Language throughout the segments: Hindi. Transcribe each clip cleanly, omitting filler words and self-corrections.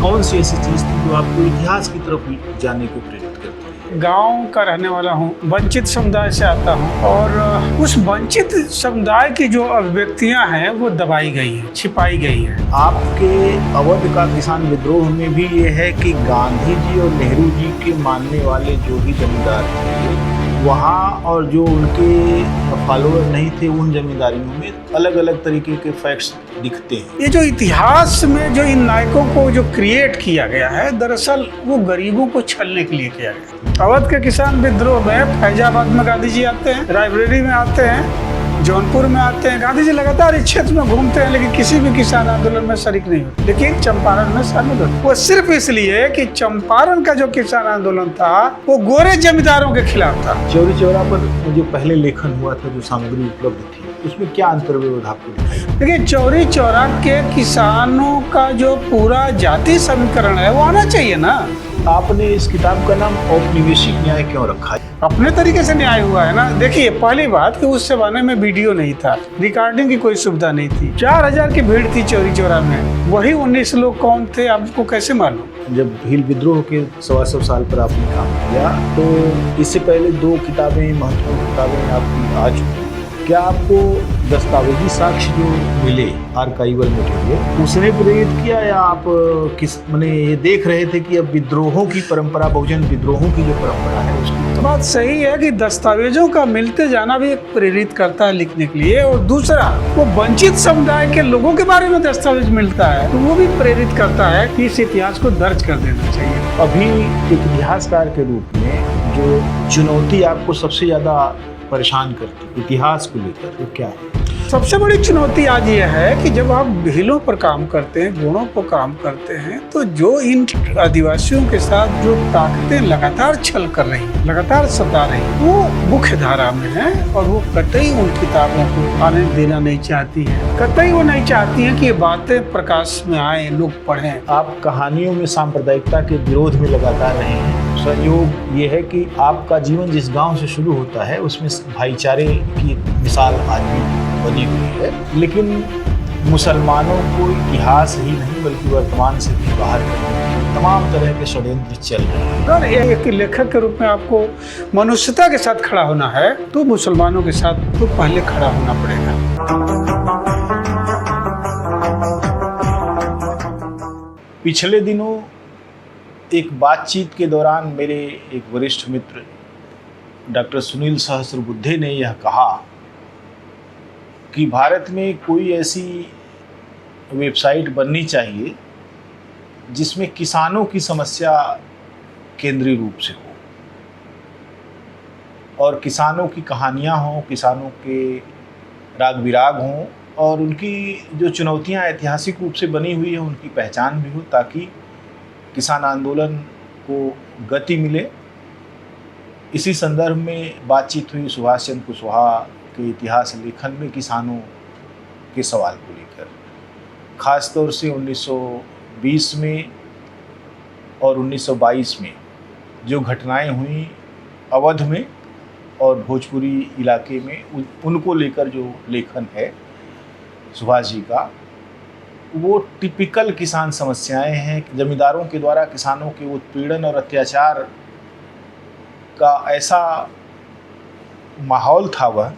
कौन सी ऐसी चीज थी जो आपको इतिहास की तरफ जाने को प्रेरित करती है? गांव का रहने वाला हूँ, वंचित समुदाय से आता हूँ और उस वंचित समुदाय की जो अभिव्यक्तियां हैं वो दबाई गई हैं, छिपाई गई हैं। आपके अवध का किसान विद्रोह में भी ये है कि गांधी जी और नेहरू जी के मानने वाले जो भी जमींदार थे वहाँ और जो उनके फॉलोअर नहीं थे उन जमींदारियों में अलग अलग तरीके के फैक्ट्स दिखते हैं। ये जो इतिहास में जो इन नायकों को जो क्रिएट किया गया है, दरअसल वो गरीबों को छलने के लिए किया गया। अवध के किसान विद्रोह में फैजाबाद में गांधी जी आते हैं, रायबरेली में आते हैं, जौनपुर में आते हैं। गांधी जी लगातार इस क्षेत्र में घूमते हैं लेकिन किसी भी किसान आंदोलन में शरीक नहीं होते, लेकिन चंपारण में शामिल होते। वो सिर्फ इसलिए कि चंपारण का जो किसान आंदोलन था वो गोरे जमींदारों के खिलाफ था। चौरी चौरा पर जो पहले लेखन हुआ था, जो सामग्री उपलब्ध थी, उसमें क्या अंतर्विरोध आपको दिखाई? देखिए, चौरी चौरा के किसानों का जो पूरा जाति समीकरण है वो आना चाहिए ना। आपने इस किताब का नाम औपनिवेशिक न्याय क्यों रखा है? अपने तरीके से न्याय हुआ है ना। देखिए, पहली बात कि उस जमाने में वीडियो नहीं था, रिकॉर्डिंग की कोई सुविधा नहीं थी। 4000 की भीड़ थी चौरी चौरा में, वही 19 लोग कौन थे आपको कैसे मालूम? जब भील विद्रोह के 125 साल पर आपने काम किया तो इससे पहले 2 किताबें, महत्वपूर्ण किताबें आपकी आ चुकी। क्या आपको दस्तावेजी साक्ष्य जो मिले, आर्काइवल मटेरियल, उसने प्रेरित किया या आप किस माने ये देख रहे थे कि अब विद्रोहों की परंपरा, बहुजन विद्रोहों की जो परंपरा है उसकी? तो बात सही है कि दस्तावेजों का मिलते जाना भी एक प्रेरित करता है लिखने के लिए, और दूसरा वो वंचित समुदाय के लोगों के बारे में दस्तावेज मिलता है तो वो भी प्रेरित करता है कि इस इतिहास को दर्ज कर देना चाहिए। अभी एक इतिहासकार के रूप में जो चुनौती आपको सबसे ज्यादा परेशान करती इतिहास को लेकर, वो क्या है? सबसे बड़ी चुनौती आज ये है कि जब आप भीलों पर काम करते हैं, गुणों पर काम करते हैं, तो जो इन आदिवासियों के साथ जो ताकतें लगातार छल कर रही हैं, लगातार सता रही हैं, वो मुख्य धारा में है और वो कतई उन किताबों को आने देना नहीं चाहती है। कतई वो नहीं चाहती है कि ये बातें प्रकाश में आए, लोग पढ़ें। आप कहानियों में सांप्रदायिकता के विरोध में लगातार रहे हैं। संयोग ये है कि आपका जीवन जिस गांव से शुरू होता है उसमें भाईचारे की मिसाल आज भी बनी हुई है, लेकिन मुसलमानों को इतिहास ही नहीं बल्कि वर्तमान से भी बाहर करने के तमाम तरह के षड्यंत्र चल रहे हैं। अगर एक लेखक के रूप में आपको मनुष्यता के साथ खड़ा होना है तो मुसलमानों के साथ तो पहले खड़ा होना पड़ेगा। पिछले दिनों एक बातचीत के दौरान मेरे एक वरिष्ठ मित्र डॉक्टर सुनील सहस्रबुद्धे ने यह कहा कि भारत में कोई ऐसी वेबसाइट बननी चाहिए जिसमें किसानों की समस्या केंद्रीय रूप से हो और किसानों की कहानियाँ हों, किसानों के राग विराग हों और उनकी जो चुनौतियाँ ऐतिहासिक रूप से बनी हुई हैं उनकी पहचान भी हो, ताकि किसान आंदोलन को गति मिले। इसी संदर्भ में बातचीत हुई सुभाष चंद्र कुशवाहा के इतिहास लेखन में किसानों के सवाल को लेकर, ख़ासतौर से 1920 में और 1922 में जो घटनाएं हुई अवध में और भोजपुरी इलाके में, उनको लेकर जो लेखन है सुभाष जी का, वो टिपिकल किसान समस्याएं हैं। जमींदारों के द्वारा किसानों के उत्पीड़न और अत्याचार का ऐसा माहौल था वह,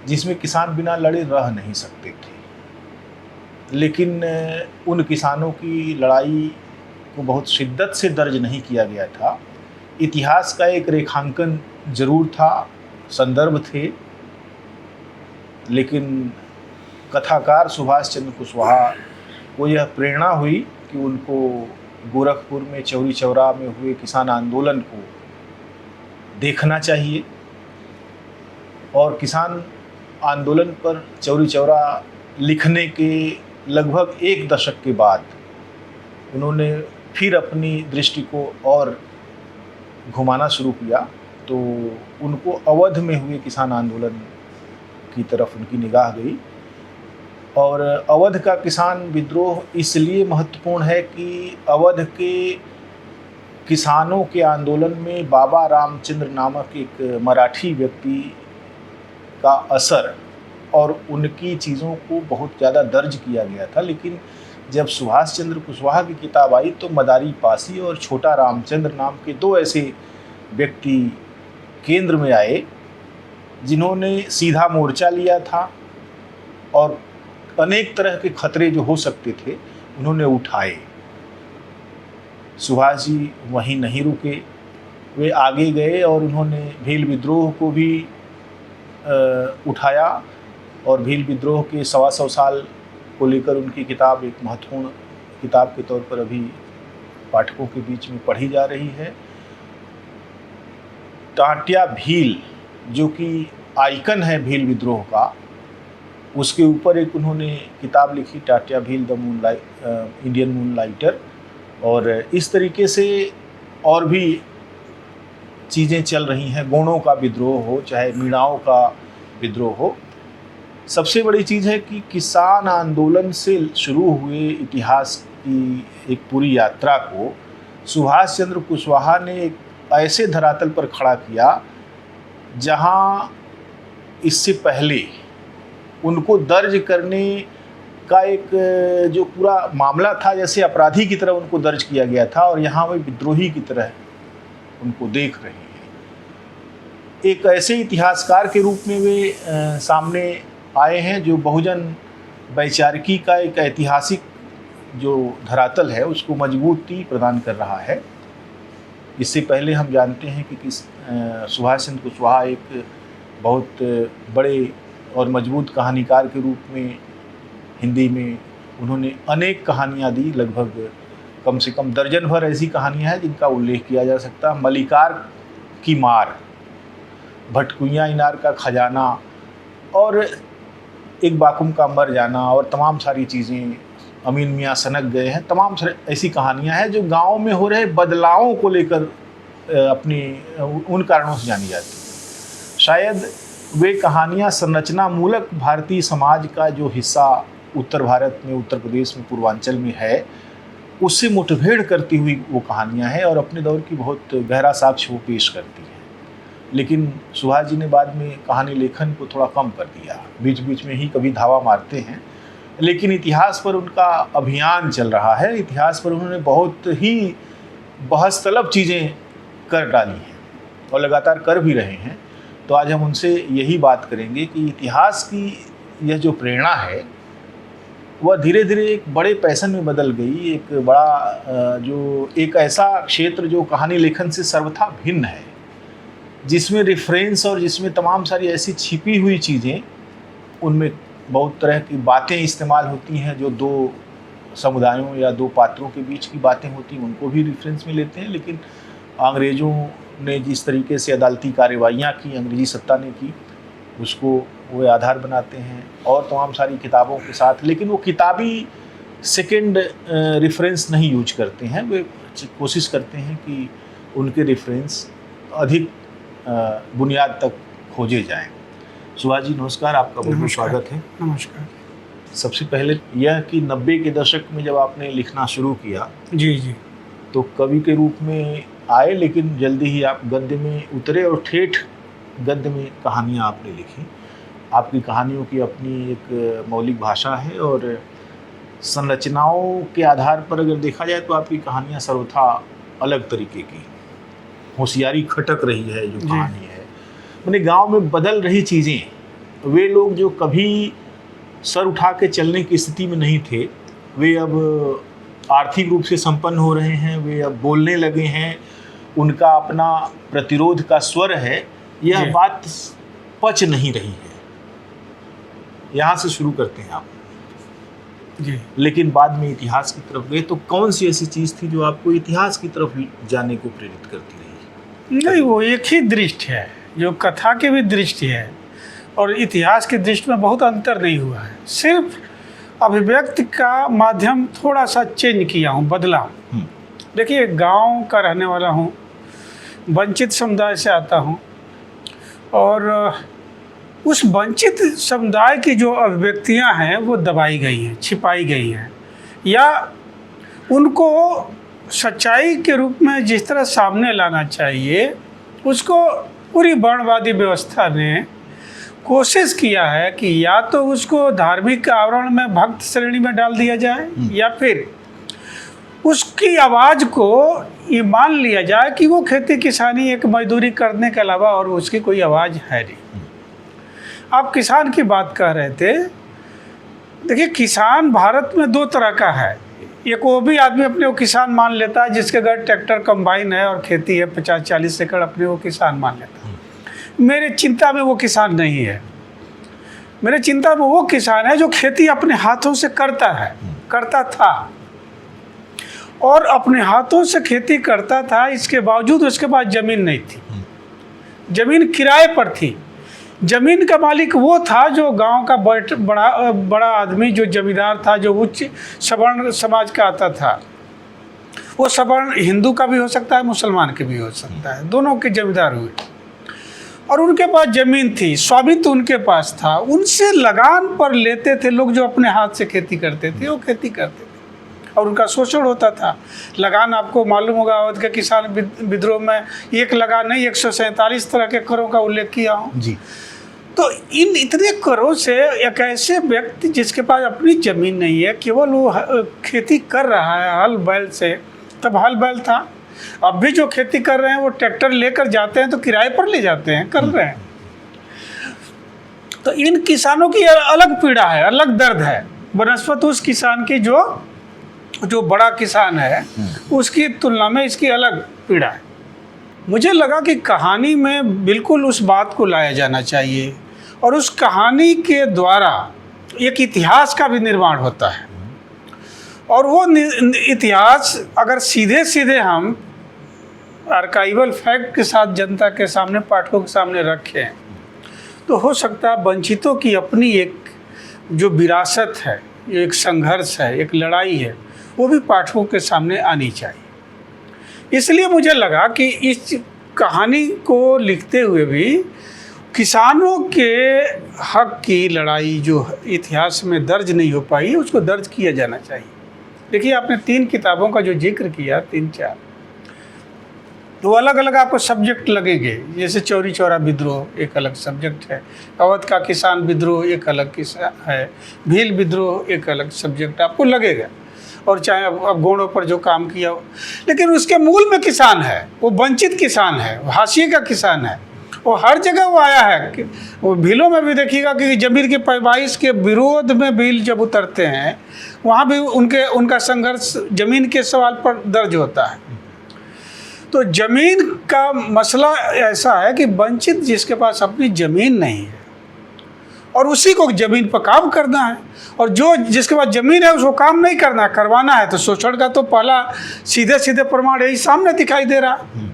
जिसमें किसान बिना लड़े रह नहीं सकते थे। लेकिन उन किसानों की लड़ाई को बहुत शिद्दत से दर्ज नहीं किया गया था। इतिहास का एक रेखांकन जरूर था, संदर्भ थे, लेकिन कथाकार सुभाष चंद्र कुशवाहा को यह प्रेरणा हुई कि उनको गोरखपुर में चौरी चौरा में हुए किसान आंदोलन को देखना चाहिए और किसान आंदोलन पर चौरी चौरा लिखने के लगभग 1 दशक के बाद उन्होंने फिर अपनी दृष्टि को और घुमाना शुरू किया, तो उनको अवध में हुए किसान आंदोलन की तरफ उनकी निगाह गई। और अवध का किसान विद्रोह इसलिए महत्वपूर्ण है कि अवध के किसानों के आंदोलन में बाबा रामचंद्र नामक एक मराठी व्यक्ति का असर और उनकी चीज़ों को बहुत ज़्यादा दर्ज किया गया था, लेकिन जब सुभाष चंद्र कुशवाहा की किताब आई तो मदारी पासी और छोटा रामचंद्र नाम के दो ऐसे व्यक्ति केंद्र में आए जिन्होंने सीधा मोर्चा लिया था और अनेक तरह के खतरे जो हो सकते थे उन्होंने उठाए। सुभाष जी वहीं नहीं रुके, वे आगे गए और उन्होंने भील विद्रोह को भी उठाया और भील विद्रोह के 125 साल को लेकर उनकी किताब एक महत्वपूर्ण किताब के तौर पर अभी पाठकों के बीच में पढ़ी जा रही है। टाटिया भील जो कि आइकन है भील विद्रोह का, उसके ऊपर एक उन्होंने किताब लिखी, टाटिया भील द इंडियन मूनलाइटर। और इस तरीके से और भी चीज़ें चल रही हैं, गोंडों का विद्रोह हो चाहे मीणाओं का विद्रोह हो। सबसे बड़ी चीज़ है कि किसान आंदोलन से शुरू हुए इतिहास की एक पूरी यात्रा को सुभाष चंद्र कुशवाहा ने एक ऐसे धरातल पर खड़ा किया जहां इससे पहले उनको दर्ज करने का एक जो पूरा मामला था जैसे अपराधी की तरह उनको दर्ज किया गया था, और यहाँ वे विद्रोही की तरह उनको देख रहे हैं। एक ऐसे इतिहासकार के रूप में वे सामने आए हैं जो बहुजन वैचारिकी का एक ऐतिहासिक जो धरातल है उसको मजबूती प्रदान कर रहा है। इससे पहले हम जानते हैं कि सुभाष चंद्र कुशवाहा एक बहुत बड़े और मजबूत कहानीकार के रूप में हिंदी में उन्होंने अनेक कहानियाँ दी, लगभग कम से कम दर्जन भर ऐसी कहानियाँ हैं जिनका उल्लेख किया जा सकता है। मलिकार की मार, भटकुइयाँ इनार का खजाना और एक बाकुम का मर जाना और तमाम सारी चीज़ें, अमीन मियाँ सनक गए हैं, तमाम ऐसी कहानियाँ हैं जो गाँव में हो रहे बदलावों को लेकर अपनी उन कारणों से जानी जाती हैं। शायद वे कहानियाँ संरचना मूलक भारतीय समाज का जो हिस्सा उत्तर भारत में, उत्तर प्रदेश में, पूर्वांचल में है, उससे मुठभेड़ करती हुई वो कहानियाँ हैं और अपने दौर की बहुत गहरा साक्ष्य वो पेश करती हैं। लेकिन सुभाष जी ने बाद में कहानी लेखन को थोड़ा कम कर दिया, बीच बीच में ही कभी धावा मारते हैं, लेकिन इतिहास पर उनका अभियान चल रहा है। इतिहास पर उन्होंने बहुत ही बहस तलब चीज़ें कर डाली हैं और लगातार कर भी रहे हैं। तो आज हम उनसे यही बात करेंगे कि इतिहास की यह जो प्रेरणा है वह धीरे धीरे एक बड़े पैशन में बदल गई, एक बड़ा जो एक ऐसा क्षेत्र जो कहानी लेखन से सर्वथा भिन्न है, जिसमें रेफरेंस और जिसमें तमाम सारी ऐसी छिपी हुई चीज़ें, उनमें बहुत तरह की बातें इस्तेमाल होती हैं जो दो समुदायों या दो पात्रों के बीच की बातें होती हैं उनको भी रेफरेंस में लेते हैं। लेकिन अंग्रेज़ों ने जिस तरीके से अदालती कार्रवाइयाँ की, अंग्रेज़ी सत्ता ने की, उसको वो आधार बनाते हैं और तमाम सारी किताबों के साथ। लेकिन वो किताबी सेकंड रेफरेंस नहीं यूज करते हैं, वे कोशिश करते हैं कि उनके रेफरेंस अधिक बुनियाद तक खोजे जाएं। सुभाष जी नमस्कार, आपका बहुत बहुत स्वागत है। नमस्कार। सबसे पहले यह कि 90 के दशक में जब आपने लिखना शुरू किया जी जी, तो कवि के रूप में आए, लेकिन जल्दी ही आप गद्य में उतरे और ठेठ गद्य में कहानियाँ आपने लिखी। आपकी कहानियों की अपनी एक मौलिक भाषा है और संरचनाओं के आधार पर अगर देखा जाए तो आपकी कहानियाँ सर्वथा अलग तरीके की, होशियारी खटक रही है जो कहानी है। मैंने गांव में बदल रही चीज़ें, वे लोग जो कभी सर उठा के चलने की स्थिति में नहीं थे, वे अब आर्थिक रूप से संपन्न हो रहे हैं, वे अब बोलने लगे हैं, उनका अपना प्रतिरोध का स्वर है। यह बात पच नहीं रही है। यहाँ से शुरू करते हैं आप जी। लेकिन बाद में इतिहास की तरफ गए, तो कौन सी ऐसी चीज़ थी जो आपको इतिहास की तरफ जाने को प्रेरित करती रही? नहीं, वो एक ही दृष्टि है जो कथा की भी दृष्टि है और इतिहास की दृष्टि में बहुत अंतर नहीं हुआ है। सिर्फ अभिव्यक्ति का माध्यम थोड़ा सा चेंज किया हूँ, बदला हूँ। देखिए, गांव का रहने वाला हूँ, वंचित समुदाय से आता हूँ और उस वंचित समुदाय की जो अभिव्यक्तियाँ हैं वो दबाई गई हैं, छिपाई गई हैं, या उनको सच्चाई के रूप में जिस तरह सामने लाना चाहिए उसको पूरी वर्णवादी व्यवस्था ने कोशिश किया है कि या तो उसको धार्मिक आवरण में भक्त श्रेणी में डाल दिया जाए या फिर उसकी आवाज़ को ये मान लिया जाए कि वो खेती किसानी एक मजदूरी करने के अलावा और उसकी कोई आवाज़ है नहीं। आप किसान की बात कर रहे थे, देखिए किसान भारत में दो तरह का है। एक वो भी आदमी अपने को किसान मान लेता है जिसके घर ट्रैक्टर कंबाइन है और खेती है 50-40 एकड़, अपने को किसान मान लेता है। मेरे चिंता में वो किसान नहीं है। मेरे चिंता में वो किसान है जो खेती अपने हाथों से करता था और अपने हाथों से खेती करता था, इसके बावजूद उसके पास ज़मीन नहीं थी, ज़मीन किराए पर थी। ज़मीन का मालिक वो था जो गांव का बड़ा आदमी, जो जमींदार था, जो उच्च सवर्ण समाज का आता था। वो सवर्ण हिंदू का भी हो सकता है, मुसलमान के भी हो सकता है, दोनों के जमींदार हुए और उनके पास ज़मीन थी, स्वामित्व उनके पास था। उनसे लगान पर लेते थे लोग, जो अपने हाथ से खेती करते थे, वो खेती करते थे और उनका शोषण होता था। लगान आपको मालूम होगा, अवध के किसान विद्रोह में एक लगान नहीं 147 तरह के करों का उल्लेख किया हूँ जी। तो इन इतने करों से एक ऐसे व्यक्ति जिसके पास अपनी ज़मीन नहीं है, केवल वो खेती कर रहा है हल बैल से, तब हल बैल था। अब भी जो खेती कर रहे हैं वो ट्रैक्टर लेकर जाते हैं तो किराए पर ले जाते हैं, कर रहे हैं। तो इन किसानों की अलग पीड़ा है, अलग दर्द है बनस्पत उस किसान की जो बड़ा किसान है उसकी तुलना में इसकी अलग पीड़ा है। मुझे लगा कि कहानी में बिल्कुल उस बात को लाया जाना चाहिए और उस कहानी के द्वारा एक इतिहास का भी निर्माण होता है। और वो इतिहास अगर सीधे सीधे हम आर्काइवल फैक्ट के साथ जनता के सामने, पाठकों के सामने रखें तो हो सकता है वंचितों की अपनी एक जो विरासत है, एक संघर्ष है, एक लड़ाई है, वो भी पाठकों के सामने आनी चाहिए। इसलिए मुझे लगा कि इस कहानी को लिखते हुए भी किसानों के हक की लड़ाई जो इतिहास में दर्ज नहीं हो पाई, उसको दर्ज किया जाना चाहिए। देखिए, आपने 3 किताबों का जो जिक्र किया, 3-4, तो अलग अलग आपको सब्जेक्ट लगेंगे। जैसे चौरी चौरा विद्रोह एक अलग सब्जेक्ट है, अवध का किसान विद्रोह एक अलग है, भील विद्रोह एक अलग सब्जेक्ट आपको लगेगा। और चाहे अब गोंडों पर जो काम किया हो, लेकिन उसके मूल में किसान है, वो वंचित किसान है, हाशिए का किसान है। वो हर जगह वो आया है कि वो भीलों में भी देखिएगा कि जमीन के पैमाइश के विरोध में भील जब उतरते हैं, वहाँ भी उनका संघर्ष ज़मीन के सवाल पर दर्ज होता है। तो ज़मीन का मसला ऐसा है कि वंचित जिसके पास अपनी ज़मीन नहीं है और उसी को ज़मीन पर काम करना है, और जो जिसके पास ज़मीन है उसको काम नहीं करना, करवाना है, तो शोषण का तो पहला सीधे प्रमाण यही सामने दिखाई दे रहा है।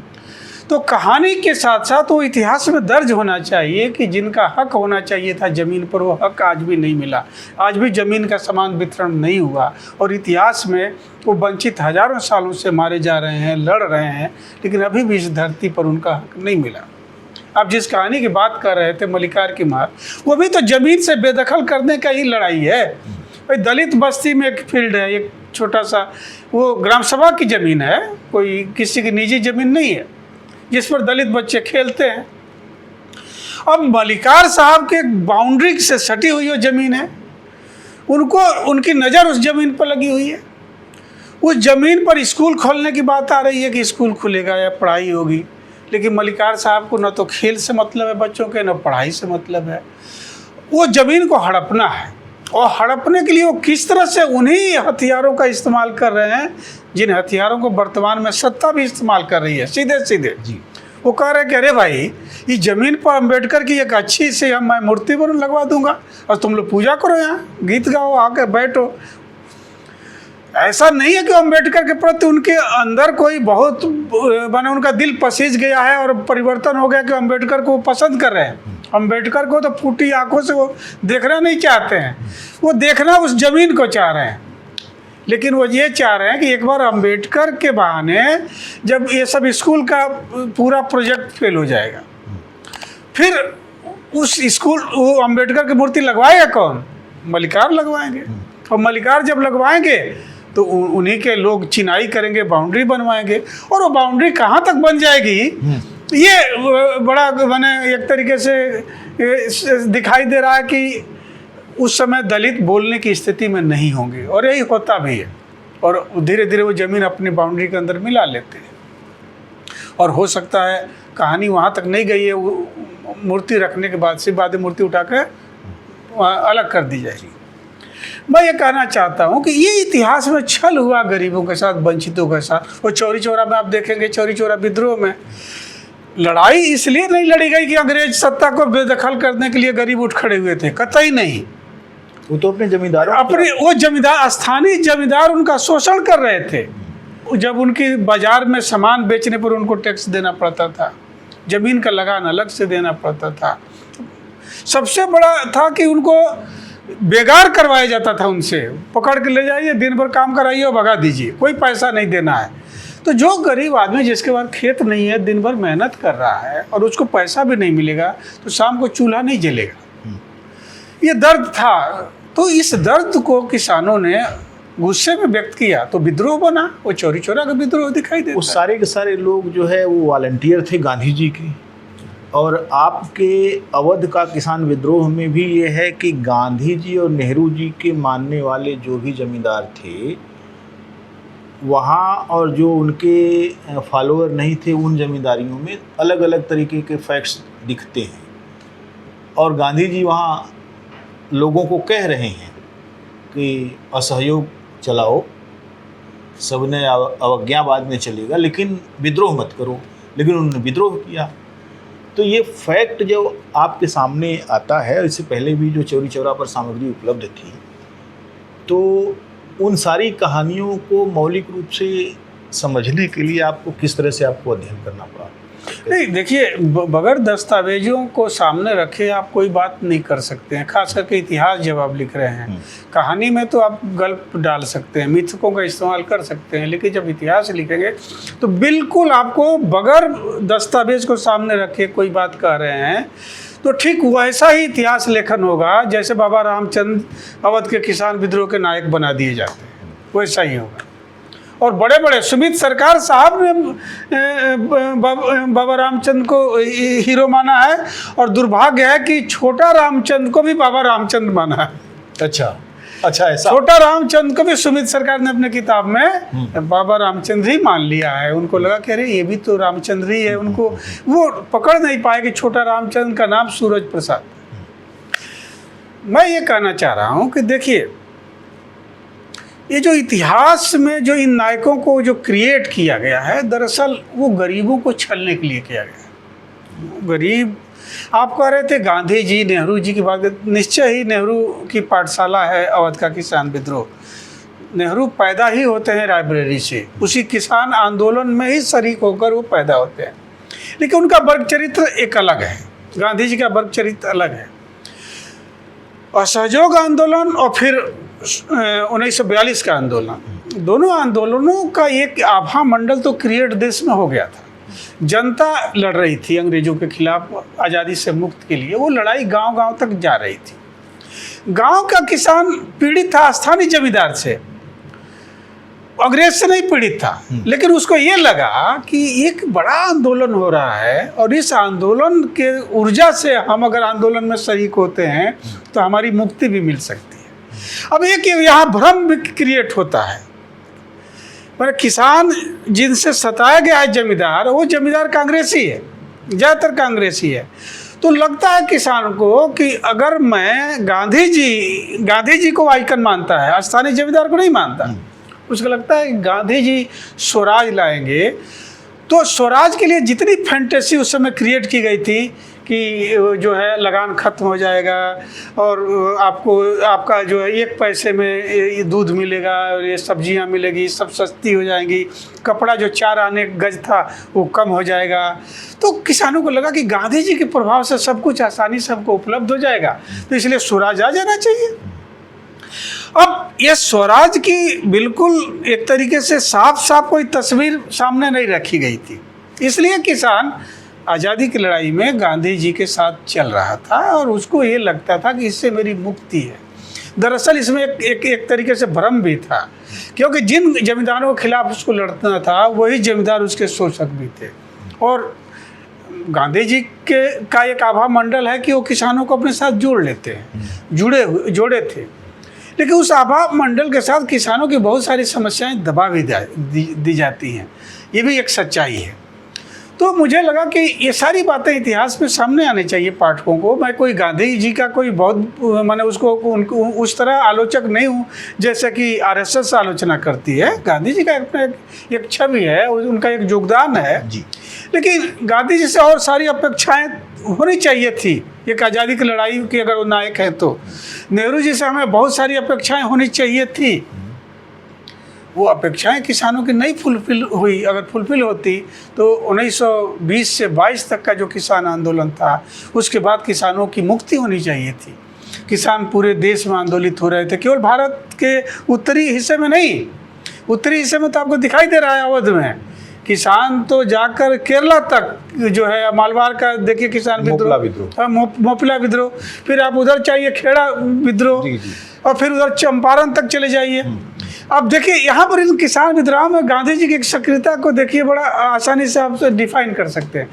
तो कहानी के साथ साथ वो इतिहास में दर्ज होना चाहिए कि जिनका हक होना चाहिए था ज़मीन पर, वो हक आज भी नहीं मिला, आज भी ज़मीन का समान वितरण नहीं हुआ। और इतिहास में वो वंचित हज़ारों सालों से मारे जा रहे हैं, लड़ रहे हैं, लेकिन अभी भी इस धरती पर उनका हक नहीं मिला। आप जिस कहानी की बात कर रहे थे, मलिकार की मार, वो भी तो ज़मीन से बेदखल करने का ही लड़ाई है। भाई, दलित बस्ती में एक फील्ड है, एक छोटा सा, वो ग्राम सभा की ज़मीन है, कोई किसी की निजी ज़मीन नहीं है, जिस पर दलित बच्चे खेलते हैं। अब मलिकार साहब के बाउंड्री से सटी हुई वो ज़मीन है, उनकी नज़र उस ज़मीन पर लगी हुई है। उस ज़मीन पर स्कूल खोलने की बात आ रही है कि स्कूल खुलेगा या पढ़ाई होगी, लेकिन मलिकार साहब को न तो खेल से मतलब है बच्चों के, न पढ़ाई से मतलब है। वो ज़मीन को हड़पना है, और हड़पने के लिए वो किस तरह से उन्हीं हथियारों का इस्तेमाल कर रहे हैं जिन हथियारों को वर्तमान में सत्ता भी इस्तेमाल कर रही है, सीधे सीधे जी। वो कह रहे हैं कि अरे भाई, इस ज़मीन पर अम्बेडकर की एक अच्छी से मैं मूर्ति बन लगवा दूंगा और तुम लोग पूजा करो, यहाँ गीत गाओ, आके बैठो। ऐसा नहीं है कि अम्बेडकर के प्रति उनके अंदर कोई बहुत माने उनका दिल पसीज गया है और परिवर्तन हो गया कि अम्बेडकर को पसंद कर रहे हैं। अम्बेडकर को तो फूटी आंखों से वो देखना नहीं चाहते हैं, वो देखना उस ज़मीन को चाह रहे हैं। लेकिन वो ये चाह रहे हैं कि एक बार अम्बेडकर के बहाने जब ये सब स्कूल का पूरा प्रोजेक्ट फेल हो जाएगा, फिर उस स्कूल वो अम्बेडकर की मूर्ति लगवाएगा कौन? मलिकार लगवाएंगे। और मलिकार जब लगवाएंगे तो उन्हीं के लोग चिनाई करेंगे, बाउंड्री बनवाएंगे, और वो बाउंड्री कहाँ तक बन जाएगी, ये बड़ा मैंने एक तरीके से दिखाई दे रहा है कि उस समय दलित बोलने की स्थिति में नहीं होंगे, और यही होता भी है। और धीरे धीरे वो ज़मीन अपनी बाउंड्री के अंदर मिला लेते हैं, और हो सकता है कहानी वहाँ तक नहीं गई है, वो मूर्ति रखने के बाद से बाद में मूर्ति उठा कर वहाँ अलग कर दी जाएगी। मैं ये कहना चाहता हूँ कि ये इतिहास में छल हुआ गरीबों के साथ, वंचितों के साथ। और चौरी चौरा में आप देखेंगे, चौरी चौरा विद्रोह में लड़ाई इसलिए नहीं लड़ी गई कि अंग्रेज सत्ता को बेदखल करने के लिए गरीब उठ खड़े हुए थे, कतई नहीं। वो तो अपने जमींदारों वो जमींदार, स्थानीय जमींदार उनका शोषण कर रहे थे। जब उनकी बाजार में सामान बेचने पर उनको टैक्स देना पड़ता था, जमीन का लगान अलग से देना पड़ता था। सबसे बड़ा था कि उनको बेगार करवाया जाता था, उनसे पकड़ के ले जाइए, दिन भर काम कराइए और भगा दीजिए, कोई पैसा नहीं देना है। तो जो गरीब आदमी जिसके पास खेत नहीं है, दिन भर मेहनत कर रहा है और उसको पैसा भी नहीं मिलेगा, तो शाम को चूल्हा नहीं जलेगा। ये दर्द था। तो इस दर्द को किसानों ने गुस्से में व्यक्त किया, तो विद्रोह बना। वो चौरी चौरा का विद्रोह दिखाई देता है। वो सारे के सारे लोग जो है वो वॉलंटियर थे गांधी जी के। और आपके अवध का किसान विद्रोह में भी ये है कि गांधी जी और नेहरू जी के मानने वाले जो भी जमींदार थे वहाँ, और जो उनके फॉलोअर नहीं थे, उन जमींदारियों में अलग अलग तरीके के फैक्ट्स दिखते हैं। और गांधी जी वहाँ लोगों को कह रहे हैं कि असहयोग चलाओ, सबने अवज्ञावाद में चलेगा, लेकिन विद्रोह मत करो। लेकिन उन्होंने विद्रोह किया। तो ये फैक्ट जो आपके सामने आता है, इससे पहले भी जो चौरी चौरा पर सामग्री उपलब्ध थी, तो उन सारी कहानियों को मौलिक रूप से समझने के लिए आपको किस तरह से आपको अध्ययन करना पड़ा? नहीं, देखिए, बगैर दस्तावेजों को सामने रखे आप कोई बात नहीं कर सकते हैं। खास करके इतिहास जब आप लिख रहे हैं, कहानी में तो आप गल्प डाल सकते हैं, मिथकों का इस्तेमाल कर सकते हैं, लेकिन जब इतिहास लिखेंगे तो बिल्कुल आपको बगैर दस्तावेज को सामने रखे कोई बात कह रहे हैं तो ठीक वैसा ही इतिहास लेखन होगा जैसे बाबा रामचंद्र अवध के किसान विद्रोह के नायक बना दिए जाते हैं, वैसा ही होगा। और बड़े बड़े सुमित सरकार साहब ने बाबा रामचंद्र को हीरो माना है, और दुर्भाग्य है कि छोटा रामचंद्र को भी बाबा रामचंद्र माना है। अच्छा, ऐसा। छोटा रामचंद्र को भी सुमित सरकार ने अपने किताब में बाबा रामचंद्र ही मान लिया है। उनको लगा कि अरे ये भी तो रामचंद्र ही है। उनको वो पकड़ नहीं पाए कि छोटा रामचंद्र का नाम सूरज प्रसाद। मैं ये कहना चाह रहा हूँ कि देखिए, ये जो इतिहास में जो इन नायकों को जो क्रिएट किया गया है, दरअसल वो गरीबों को छलने के लिए किया गया है। गरीब, आप कह रहे थे गांधी जी, नेहरू जी की बात, निश्चय ही नेहरू की पाठशाला है अवध का किसान विद्रोह। नेहरू पैदा ही होते हैं रायबरेली से, उसी किसान आंदोलन में ही शरीक होकर वो पैदा होते हैं। लेकिन उनका वर्ग चरित्र एक अलग है, गांधी जी का वर्ग चरित्र अलग है। असहयोग आंदोलन और फिर 1942 का आंदोलन, दोनों आंदोलनों का एक आभा मंडल तो क्रिएट देश में हो गया था। जनता लड़ रही थी अंग्रेजों के खिलाफ, आज़ादी से मुक्त के लिए। वो लड़ाई गांव-गांव तक जा रही थी। गांव का किसान पीड़ित था स्थानीय जमींदार से, अंग्रेज से नहीं पीड़ित था, लेकिन उसको ये लगा कि एक बड़ा आंदोलन हो रहा है और इस आंदोलन के ऊर्जा से हम अगर आंदोलन में शरीक होते हैं तो हमारी मुक्ति भी मिल सकती है। अब एक यहाँ भ्रम भी क्रिएट होता है, पर किसान जिनसे सताया गया है जमींदार, वो जमींदार कांग्रेसी है, ज़्यादातर कांग्रेसी है। तो लगता है किसान को कि अगर मैं गांधी जी को आइकन मानता है, स्थानीय जमींदार को नहीं मानता, उसको लगता है गांधी जी स्वराज लाएंगे। तो स्वराज के लिए जितनी फैंटेसी उस समय क्रिएट की गई थी कि जो है लगान खत्म हो जाएगा और आपका जो है 1 पैसे में ये दूध मिलेगा और ये सब्जियां मिलेगी, सब सस्ती हो जाएंगी, कपड़ा जो 4 आने गज था वो कम हो जाएगा। तो किसानों को लगा कि गांधी जी के प्रभाव से सब कुछ आसानी से हमको उपलब्ध हो जाएगा, तो इसलिए स्वराज आ जाना चाहिए। अब ये स्वराज की बिल्कुल एक तरीके से साफ कोई तस्वीर सामने नहीं रखी गई थी, इसलिए किसान आज़ादी की लड़ाई में गांधी जी के साथ चल रहा था और उसको ये लगता था कि इससे मेरी मुक्ति है। दरअसल इसमें एक तरीके से भ्रम भी था, क्योंकि जिन जमींदारों के खिलाफ उसको लड़ना था वही जमींदार उसके शोषक भी थे। और गांधी जी के का एक आभा मंडल है कि वो किसानों को अपने साथ जोड़ लेते हैं, जोड़े थे, लेकिन उस आभा मंडल के साथ किसानों की बहुत सारी समस्याएं दबा भी दी जाती हैं। ये भी एक सच्चाई है। तो मुझे लगा कि ये सारी बातें इतिहास में सामने आनी चाहिए पाठकों को। मैं कोई गांधी जी का कोई बहुत मैंने उनको उस तरह आलोचक नहीं हूँ जैसे कि आरएसएस आलोचना करती है। गांधी जी का अपना एक छवि है, उनका एक योगदान है जी। लेकिन गांधी जी से और सारी अपेक्षाएं होनी चाहिए थी। एक आज़ादी की लड़ाई के अगर वो नायक है तो नेहरू जी से हमें बहुत सारी अपेक्षाएं होनी चाहिए थी। वो अपेक्षाएं किसानों की नहीं फुलफिल हुई। अगर फुलफिल होती तो 1920 से 22 तक का जो किसान आंदोलन था उसके बाद किसानों की मुक्ति होनी चाहिए थी। किसान पूरे देश में आंदोलित हो रहे थे, केवल भारत के उत्तरी हिस्से में नहीं, उत्तरी हिस्से में तो आपको दिखाई दे रहा है अवध में किसान तो जाकर केरला तक जो है मालवार का देखिए किसान विद्रोह, मोपला विद्रोह, फिर आप उधर चाहिए खेड़ा विद्रोह, और फिर उधर चंपारण तक चले जाइए। अब देखिए यहाँ पर इन किसान विद्रोह में गांधी जी की एक सक्रियता को देखिए, बड़ा आसानी से आप डिफाइन कर सकते हैं।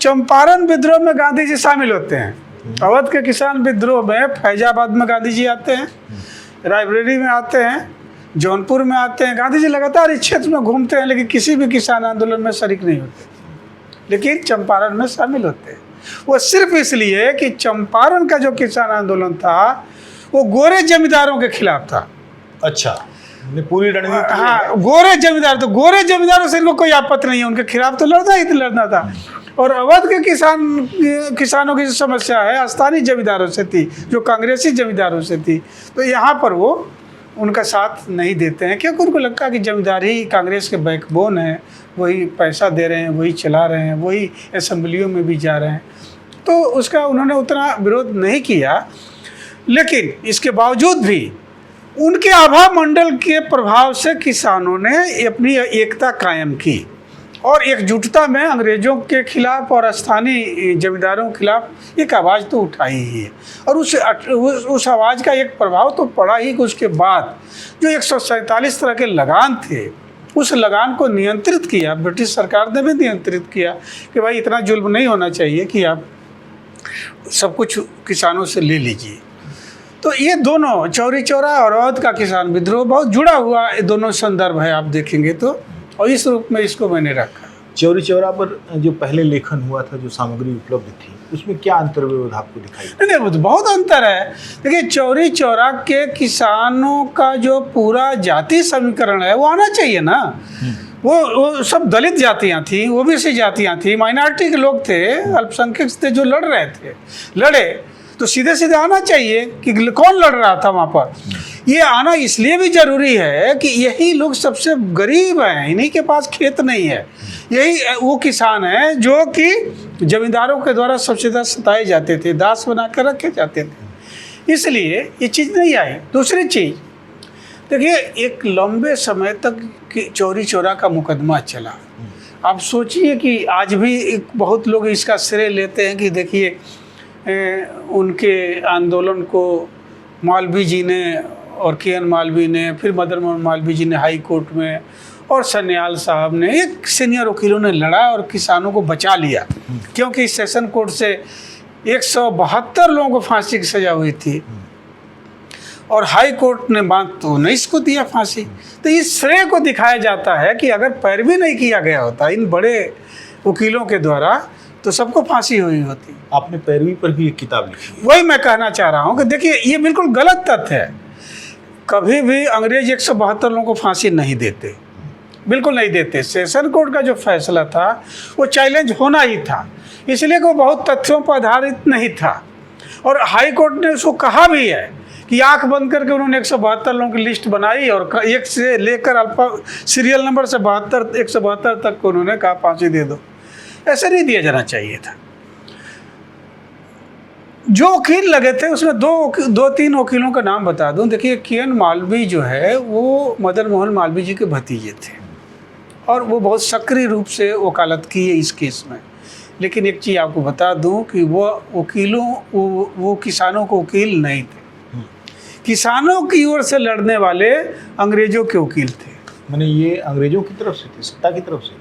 चंपारण विद्रोह में गांधी जी शामिल होते हैं, अवध के किसान विद्रोह में फैजाबाद में गांधी जी आते हैं, रायबरेली में आते हैं, जौनपुर में आते हैं। गांधी जी लगातार इस क्षेत्र में घूमते हैं लेकिन किसी भी किसान आंदोलन में शरीक नहीं होते, लेकिन चंपारण में शामिल होते हैं। वो सिर्फ इसलिए कि चंपारण का जो किसान आंदोलन था वो गोरे जमींदारों के खिलाफ था। अच्छा, पूरी रणनीति। हाँ, गोरे जमींदार, तो गोरे जमींदारों से इनको कोई आपत्ति नहीं है, उनके खिलाफ तो लड़ना था। और अवध के किसानों की जो समस्या है स्थानीय जमींदारों से थी, जो कांग्रेसी जमींदारों से थी। तो यहाँ पर वो उनका साथ नहीं देते हैं क्योंकि उनको लगता है कि जमींदार ही कांग्रेस के बैकबोन है, वही पैसा दे रहे हैं, वही चला रहे हैं, वही असेंबलियों में भी जा रहे हैं। तो उसका उन्होंने उतना विरोध नहीं किया, लेकिन इसके बावजूद भी उनके आभा मंडल के प्रभाव से किसानों ने अपनी एकता कायम की और एकजुटता में अंग्रेजों के खिलाफ और स्थानीय जमींदारों के खिलाफ एक आवाज़ तो उठाई ही है। और उस आवाज़ का एक प्रभाव तो पड़ा ही कि उसके बाद जो 147 तरह के लगान थे, उस लगान को नियंत्रित किया, ब्रिटिश सरकार ने भी नियंत्रित किया कि भाई इतना जुल्म नहीं होना चाहिए कि आप सब कुछ किसानों से ले लीजिए। तो ये दोनों चौरी चौरा और अवध का किसान विद्रोह बहुत जुड़ा हुआ ये दोनों संदर्भ है, आप देखेंगे तो, और इस रूप में इसको मैंने रखा। चौरी चौरा पर जो पहले लेखन हुआ था, जो सामग्री उपलब्ध थी, उसमें क्या अंतर्विरोध आपको दिखाई? नहीं, वो तो बहुत अंतर है। देखिए, चौरी चौरा के किसानों का जो पूरा जाति समीकरण है वो आना चाहिए ना। वो सब दलित जातियां थी, ओबीसी जातियां थी, माइनॉरिटी के लोग थे, अल्पसंख्यक थे जो लड़ रहे थे। लड़े तो सीधे सीधे आना चाहिए कि कौन लड़ रहा था वहाँ पर। ये आना इसलिए भी ज़रूरी है कि यही लोग सबसे गरीब हैं, इन्हीं के पास खेत नहीं है, यही वो किसान हैं जो कि जमींदारों के द्वारा सबसे ज़्यादा सताए जाते थे, दास बना कर रखे जाते थे, इसलिए ये चीज़ नहीं आई। दूसरी चीज़ देखिए, एक लंबे समय तक चौरी चौरा का मुकदमा चला। आप सोचिए कि आज भी बहुत लोग इसका श्रेय लेते हैं कि देखिए उनके आंदोलन को मालवीय जी ने और के.एन. मालवीय ने, फिर मदन मोहन मालवीय जी ने हाई कोर्ट में, और सन्याल साहब ने, एक सीनियर वकीलों ने लड़ा और किसानों को बचा लिया, क्योंकि सेशन कोर्ट से 172 लोगों को फांसी की सज़ा हुई थी और हाई कोर्ट ने बात तो 19 को दिया फांसी। तो इस श्रेय को दिखाया जाता है कि अगर पैरवी नहीं किया गया होता इन बड़े वकीलों के द्वारा तो सबको फांसी हुई होती। आपने पैरवी पर भी एक किताब लिखी। वही मैं कहना चाह रहा हूँ कि देखिए, ये बिल्कुल गलत तथ्य है। कभी भी अंग्रेज 172 लोगों को फांसी नहीं देते, बिल्कुल नहीं देते। सेशन कोर्ट का जो फैसला था वो चैलेंज होना ही था, इसलिए कि वो बहुत तथ्यों पर आधारित नहीं था। और हाई कोर्ट ने उसको कहा भी है कि आंख बंद करके उन्होंने 172 लोगों की लिस्ट बनाई और एक से लेकर अल्फा सीरियल नंबर से 172 तक को उन्होंने कहा फांसी दे दो। ऐसे नहीं दिया जाना चाहिए था। जो वकील लगे थे उसमें दो तीन वकीलों का नाम बता दूं। देखिए, के.एन. मालवीय जो है वो मदन मोहन मालवीय जी के भतीजे थे और वो बहुत सक्रिय रूप से वकालत की है इस केस में। लेकिन एक चीज़ आपको बता दूं कि वो किसानों को वकील नहीं थे, किसानों की ओर से लड़ने वाले अंग्रेजों के वकील थे। माने ये अंग्रेजों की तरफ से थे, सत्ता की तरफ से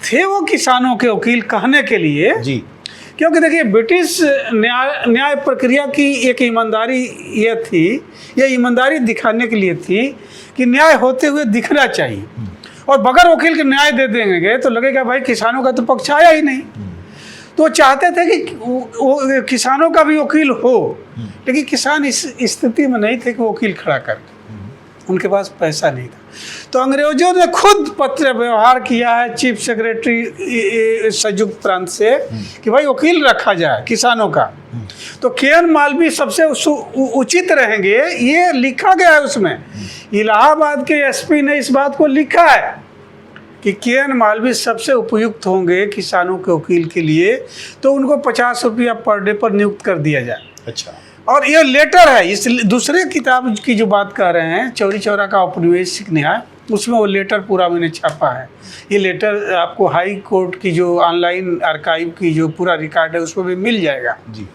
थे वो किसानों के वकील कहने के लिए जी। क्योंकि देखिए ब्रिटिश न्याय प्रक्रिया की एक ईमानदारी ये थी, ये ईमानदारी दिखाने के लिए थी कि न्याय होते हुए दिखना चाहिए, और बगैर वकील के न्याय दे देंगे तो लगेगा भाई किसानों का तो पक्ष आया ही नहीं। तो चाहते थे कि वो किसानों का भी वकील हो, लेकिन किसान इस स्थिति में नहीं थे कि वकील खड़ा कर, उनके पास पैसा नहीं था। तो अंग्रेजों ने खुद पत्र व्यवहार किया है चीफ सेक्रेटरी संयुक्त प्रांत से कि भाई वकील रखा जाए किसानों का। तो के.एन. मालवीय सबसे उचित रहेंगे, ये लिखा गया है उसमें। इलाहाबाद के एसपी ने इस बात को लिखा है कि के.एन. मालवीय सबसे उपयुक्त होंगे किसानों के वकील के लिए, तो उनको 50 रुपया पर डे पर नियुक्त कर दिया जाए। अच्छा। और ये लेटर है, इस दूसरे किताब की जो बात कर रहे हैं चौरी चौरा का औपनिवेशिक न्याय, उसमें वो लेटर पूरा मैंने छापा है। ये लेटर आपको हाई कोर्ट की जो ऑनलाइन आर्काइव की जो पूरा रिकॉर्ड है उसमें भी मिल जाएगा जी।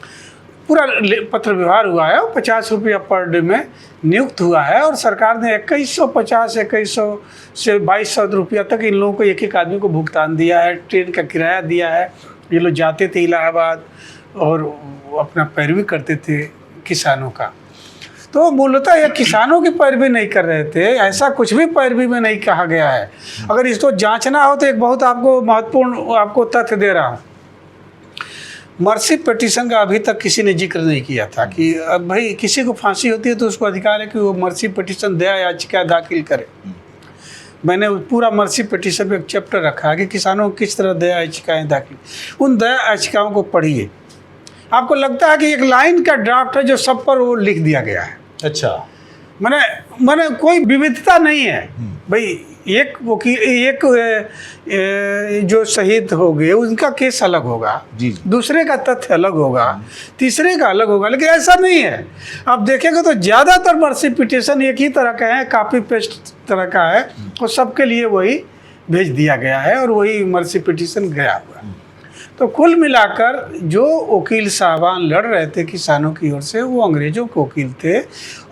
पूरा पत्र व्यवहार हुआ है, 50 रुपया पर डे में नियुक्त हुआ है, और सरकार ने 2150 से 2200 रुपया तक इन लोगों को एक एक आदमी को भुगतान दिया है, ट्रेन का किराया दिया है। ये लोग जाते थे इलाहाबाद और अपना पैरवी करते थे किसानों का। तो मूलतः ये किसानों की पैरवी नहीं कर रहे थे, ऐसा कुछ भी पैरवी में नहीं कहा गया है। अगर इसको जांचना हो तो एक बहुत आपको महत्वपूर्ण आपको तथ्य दे रहा हूँ। मर्सी पिटीशन का अभी तक किसी ने जिक्र नहीं किया था कि अब भाई किसी को फांसी होती है तो उसको अधिकार है कि वो मर्सी पिटीशन दया याचिका दाखिल करे। मैंने पूरा मर्सी पिटीशन पे एक चैप्टर रखा है कि किसानों को किस तरह दया याचिकाएँ दाखिल, उन दया याचिकाओं को पढ़िए। आपको लगता है कि एक लाइन का ड्राफ्ट है जो सब पर वो लिख दिया गया है। अच्छा। मैंने कोई विविधता नहीं है भाई। एक वकील, एक जो शहीद हो गए उनका केस अलग होगा जी, दूसरे का तथ्य अलग होगा, तीसरे का अलग होगा, लेकिन ऐसा नहीं है। आप देखेंगे तो ज़्यादातर मर्सी पिटीशन एक ही तरह का है, कॉपी पेस्ट तरह का है, और सबके लिए वही भेज दिया गया है और वही मर्सी पिटीशन गया हुआ है। तो कुल मिलाकर जो वकील साहबान लड़ रहे थे किसानों की ओर से, वो अंग्रेज़ों के वकील थे,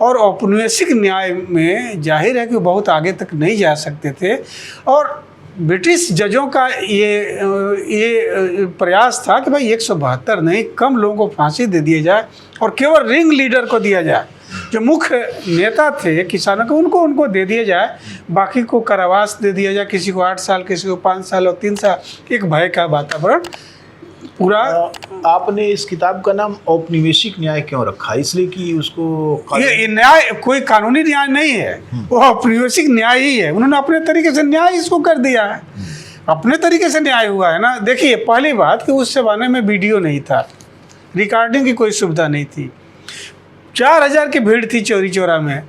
और औपनिवेशिक न्याय में जाहिर है कि वो बहुत आगे तक नहीं जा सकते थे। और ब्रिटिश जजों का ये प्रयास था कि भाई 172 नहीं, कम लोगों को फांसी दे दिया जाए और केवल रिंग लीडर को दिया जाए, जो मुख्य नेता थे किसानों के उनको दे दिया जाए, बाकी को कारावास दे दिया जाए, किसी को 8 साल, किसी को 5 साल और 3 साल, एक भय का वातावरण पूरा। आपने इस किताब का नाम औपनिवेशिक न्याय क्यों रखा? इसलिए कि उसको ये न्याय कोई कानूनी न्याय नहीं है, वो औपनिवेशिक न्याय ही है। उन्होंने अपने तरीके से न्याय इसको कर दिया है, अपने तरीके से न्याय हुआ है ना। देखिए पहली बात कि उस जमाने में वीडियो नहीं था, रिकॉर्डिंग की कोई सुविधा नहीं थी। 4000 की भीड़ थी चौरी चौरा में,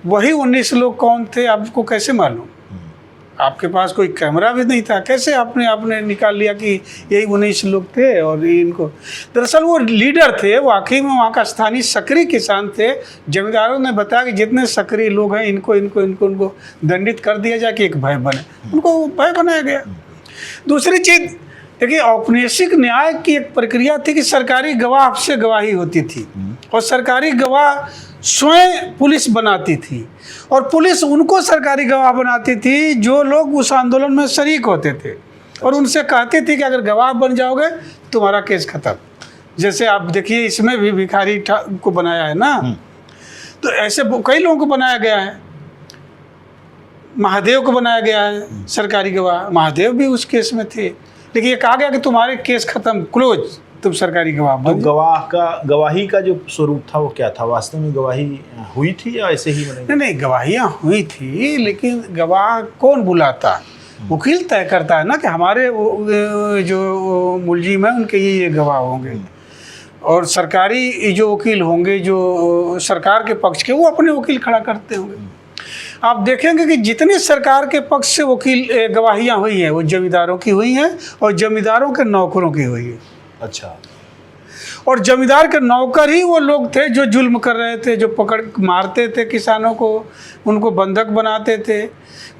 वही 19 लोग कौन थे आपको कैसे मालूम? आपके पास कोई कैमरा भी नहीं था, कैसे आपने निकाल लिया कि यही 19 लोग थे? और इनको दरअसल वो लीडर थे, वाकई में वहाँ का स्थानीय सक्रिय किसान थे। जमींदारों ने बताया कि जितने सक्रिय लोग हैं इनको दंडित कर दिया जाए कि एक भय बने, उनको भय बनाया गया। दूसरी चीज़ देखिए, औपनिवेशिक न्याय की एक प्रक्रिया थी कि सरकारी गवाह से गवाही होती थी, और सरकारी गवाह स्वयं पुलिस बनाती थी, और पुलिस उनको सरकारी गवाह बनाती थी जो लोग उस आंदोलन में शरीक होते थे, और उनसे कहती थी कि अगर गवाह बन जाओगे तुम्हारा केस खत्म। जैसे आप देखिए इसमें भी भिखारी को बनाया है ना, तो ऐसे कई लोगों को बनाया गया है। महादेव को बनाया गया है सरकारी गवाह, महादेव भी उस केस में थे, लेकिन ये कहा गया कि तुम्हारे केस खत्म, क्लोज, तुम सरकारी गवाह बन। तो गवाही का जो स्वरूप था वो क्या था? वास्तव में गवाही हुई थी या ऐसे ही बनेगी? नहीं, गवाहियाँ हुई थी, लेकिन गवाह कौन बुलाता? वकील तय करता है ना कि हमारे जो मुलजिम है उनके ये गवाह होंगे, और सरकारी जो वकील होंगे जो सरकार के पक्ष के, वो अपने वकील खड़ा करते होंगे। आप देखेंगे कि जितनी सरकार के पक्ष से वकील गवाहियाँ हुई हैं वो जमींदारों की हुई हैं और जमींदारों के नौकरों की हुई है। अच्छा। और जमींदार के नौकर ही वो लोग थे जो जुल्म कर रहे थे, जो पकड़ मारते थे किसानों को, उनको बंधक बनाते थे,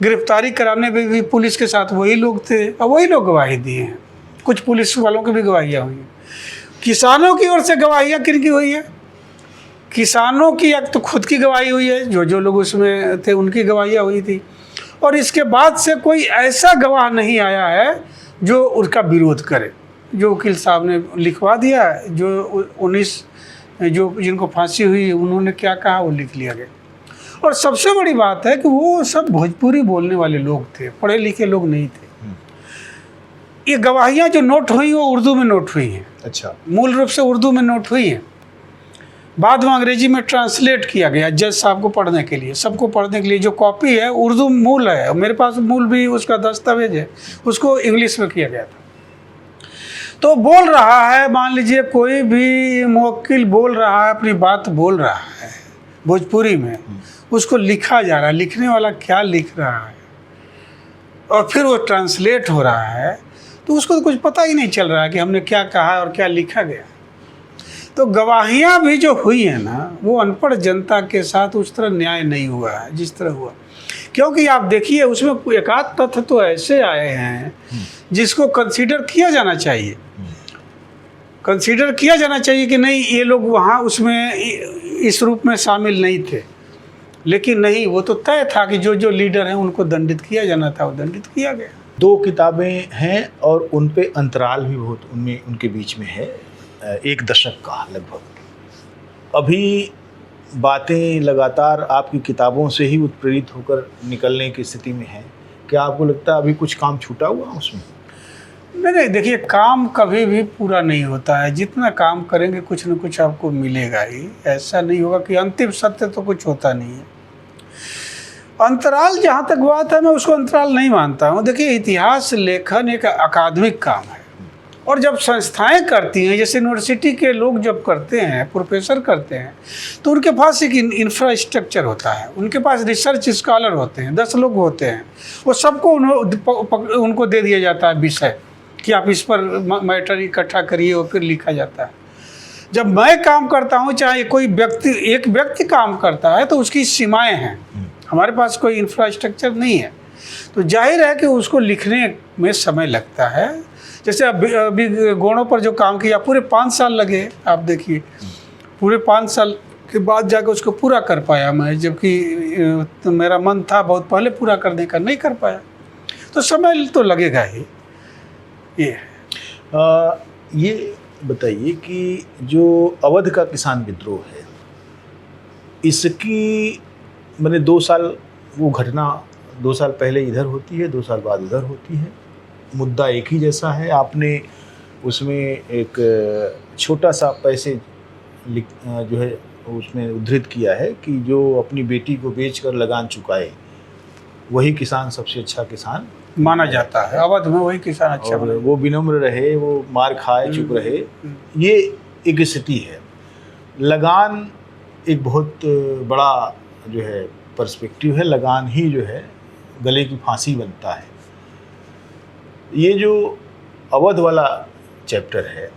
गिरफ्तारी कराने में भी पुलिस के साथ वही लोग थे, और वही लोग गवाही दिए हैं। कुछ पुलिस वालों की भी गवाहियाँ हुई हैं। किसानों की ओर से गवाहियाँ किन की हुई है? किसानों की एक तो खुद की गवाही हुई है, जो लोग उसमें थे उनकी गवाहियाँ हुई थी, और इसके बाद से कोई ऐसा गवाह नहीं आया है जो उसका विरोध करे। जो वकील साहब ने लिखवा दिया, जो 19 जो जिनको फांसी हुई उन्होंने क्या कहा वो लिख लिया गया। और सबसे बड़ी बात है कि वो सब भोजपुरी बोलने वाले लोग थे, पढ़े लिखे लोग नहीं थे। ये गवाहियाँ जो नोट हुई वो उर्दू में नोट हुई हैं। अच्छा। मूल रूप से उर्दू में नोट हुई हैं, बाद में अंग्रेजी में ट्रांसलेट किया गया जज साहब को पढ़ने के लिए, सबको पढ़ने के लिए। जो कॉपी है उर्दू मूल है, मेरे पास मूल भी उसका दस्तावेज है, उसको इंग्लिश में किया गया था। तो बोल रहा है, मान लीजिए कोई भी मुवक्किल बोल रहा है, अपनी बात बोल रहा है भोजपुरी में, उसको लिखा जा रहा है, लिखने वाला क्या लिख रहा है और फिर वो ट्रांसलेट हो रहा है, तो उसको तो कुछ पता ही नहीं चल रहा है कि हमने क्या कहा और क्या लिखा गया। तो गवाहियाँ भी जो हुई है ना, वो अनपढ़ जनता के साथ उस तरह न्याय नहीं हुआ है जिस तरह हुआ। क्योंकि आप देखिए उसमें एक आध तथ्य तो ऐसे आए हैं जिसको कंसीडर किया जाना चाहिए, कंसीडर किया जाना चाहिए कि नहीं ये लोग वहाँ उसमें इस रूप में शामिल नहीं थे। लेकिन नहीं, वो तो तय था कि जो जो लीडर हैं उनको दंडित किया जाना था, वो दंडित किया गया। 2 किताबें हैं और उन पे अंतराल भी बहुत उनमें उनके बीच में है, 1 दशक का लगभग। अभी बातें लगातार आपकी किताबों से ही उत्प्रेरित होकर निकलने की स्थिति में हैं। क्या आपको लगता है अभी कुछ काम छूटा हुआ उसमें? नहीं, देखिए काम कभी भी पूरा नहीं होता है। जितना काम करेंगे कुछ न कुछ आपको मिलेगा ही। ऐसा नहीं होगा कि अंतिम सत्य तो कुछ होता नहीं है। अंतराल जहाँ तक बात है, मैं उसको अंतराल नहीं मानता हूँ। देखिए इतिहास लेखन एक अकादमिक काम है, और जब संस्थाएं करती हैं, जैसे यूनिवर्सिटी के लोग जब करते हैं, प्रोफेसर करते हैं, तो उनके पास एक इंफ्रास्ट्रक्चर होता है, उनके पास रिसर्च स्कॉलर होते हैं, 10 लोग होते हैं, वो सबको उनको दे दिया जाता है विषय कि आप इस पर मैटर इकट्ठा करिए और फिर लिखा जाता है। जब मैं काम करता हूँ, चाहे कोई व्यक्ति, एक व्यक्ति काम करता है, तो उसकी सीमाएं हैं। हमारे पास कोई इंफ्रास्ट्रक्चर नहीं है, तो जाहिर है कि उसको लिखने में समय लगता है। जैसे अभी गोणों पर जो काम किया, पूरे 5 साल लगे। आप देखिए पूरे 5 साल के बाद जाकर उसको पूरा कर पाया मैं, जबकि तो मेरा मन था बहुत पहले पूरा करने का, नहीं कर पाया। तो समय तो लगेगा ही। ये बताइए कि जो अवध का किसान विद्रोह है, इसकी मैंने 2 साल, वो घटना 2 साल पहले इधर होती है, 2 साल बाद उधर होती है, मुद्दा एक ही जैसा है। आपने उसमें एक छोटा सा पैसे जो है उसमें उद्धृत किया है कि जो अपनी बेटी को बेचकर लगान चुकाए वही किसान सबसे अच्छा किसान माना जाता है। अवध में वही किसान अच्छा, और वो विनम्र रहे, वो मार खाए चुप रहे। ये एक स्थिति है। लगान एक बहुत बड़ा जो है पर्सपेक्टिव है। लगान ही जो है गले की फांसी बनता है। ये जो अवध वाला चैप्टर है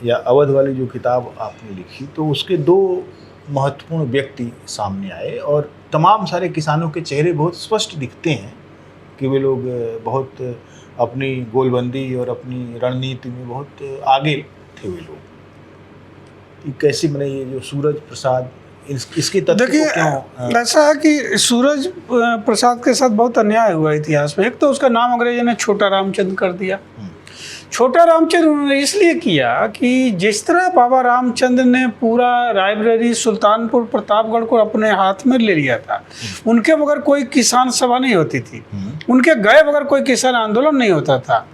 या अवध वाली जो किताब आपने लिखी, तो उसके 2 महत्वपूर्ण व्यक्ति सामने आए और तमाम सारे किसानों के चेहरे बहुत स्पष्ट दिखते हैं कि वे लोग बहुत अपनी गोलबंदी और अपनी रणनीति में बहुत आगे थे। वे लोग कैसे बने, ये जो सूरज प्रसाद, इसके तथ्य देखिए ऐसा है कि सूरज प्रसाद के साथ बहुत अन्याय हुआ इतिहास में। एक तो उसका नाम अंग्रेजों ने छोटा रामचंद्र कर दिया। छोटा रामचंद्र उन्होंने इसलिए किया कि जिस तरह बाबा रामचंद्र ने पूरा रायबरेली सुल्तानपुर प्रतापगढ़ को अपने हाथ में ले लिया था, उनके बगैर कोई किसान सभा नहीं होती थी, उनके गए बगैर कोई किसान आंदोलन नहीं होता था।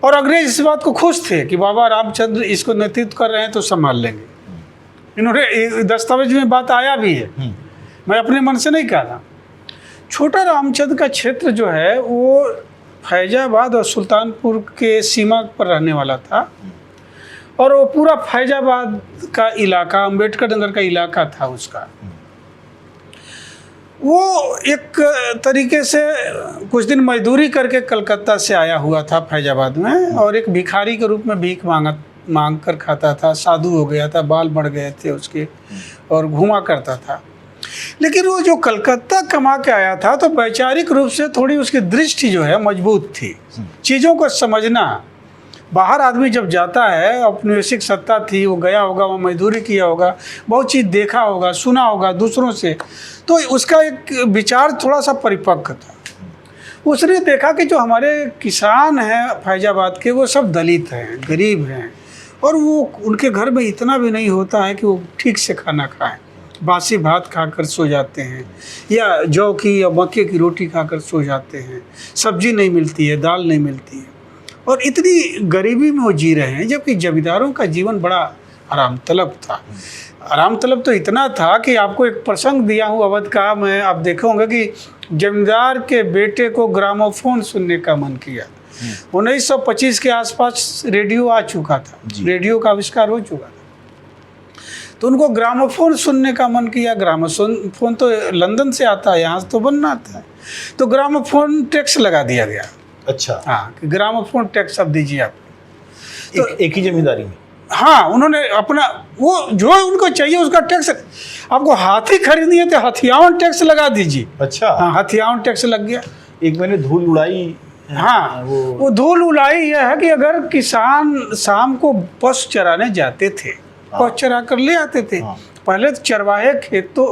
और अंग्रेज इस बात को खुश थे कि बाबा रामचंद्र इसको नेतृत्व कर रहे हैं तो संभाल लेंगे। इन्होंने दस्तावेज में बात आया भी है, मैं अपने मन से नहीं कहा था। छोटा रामचंद्र का क्षेत्र जो है वो फैजाबाद और सुल्तानपुर के सीमा पर रहने वाला था, और वो पूरा फैजाबाद का इलाका, अम्बेडकर नगर का इलाका था उसका। वो एक तरीके से कुछ दिन मजदूरी करके कलकत्ता से आया हुआ था फैजाबाद में, और एक भिखारी के रूप में भीख मांग कर खाता था। साधु हो गया था, बाल बढ़ गए थे उसके, और घूमा करता था। लेकिन वो जो कलकत्ता कमा के आया था, तो वैचारिक रूप से थोड़ी उसकी दृष्टि जो है मजबूत थी, चीज़ों को समझना। बाहर आदमी जब जाता है, औपनिवेशिक सत्ता थी, वो गया होगा, वो मजदूरी किया होगा, बहुत चीज़ देखा होगा, सुना होगा दूसरों से, तो उसका एक विचार थोड़ा सा परिपक्व था। उसने देखा कि जो हमारे किसान हैं फैजाबाद के, वो सब दलित हैं, गरीब हैं, और वो उनके घर में इतना भी नहीं होता है कि वो ठीक से खाना खाएं। बासी भात खाकर सो जाते हैं, या जौ की या मक्के की रोटी खाकर सो जाते हैं, सब्जी नहीं मिलती है, दाल नहीं मिलती है, और इतनी गरीबी में वो जी रहे हैं। जबकि जमींदारों का जीवन बड़ा आराम तलब था। आराम तलब तो इतना था कि आपको एक प्रसंग दिया हूँ अवध का, मैं आप देखे होंगे कि जमींदार के बेटे को ग्रामोफोन सुनने का मन किया। 1925 के आसपास रेडियो आ चुका था, रेडियो का आविष्कार हो चुका था, तो उनको ग्रामोफोन सुनने का मन किया। ग्रामोफोन तो लंदन से आता है, यहाँ से तो बनना आता है, तो ग्रामोफोन टैक्स लगा दिया गया। अच्छा, हाँ, कि ग्रामोफोन टैक्स अब दीजिए आप। तो एक ही जमींदारी में? हाँ, उन्होंने अपना वो जो उनको चाहिए उसका टैक्स। आपको हाथी खरीदनी है तो हथियावन टैक्स लगा दीजिए। अच्छा, हाँ, हथियावन टैक्स लग गया। एक मैंने धूल उड़ाई। हाँ, वो धूल उड़ाई यह है कि अगर किसान शाम को पशु चराने जाते थे, पशु चरा कर ले आते थे। पहले तो चरवाहे खेतों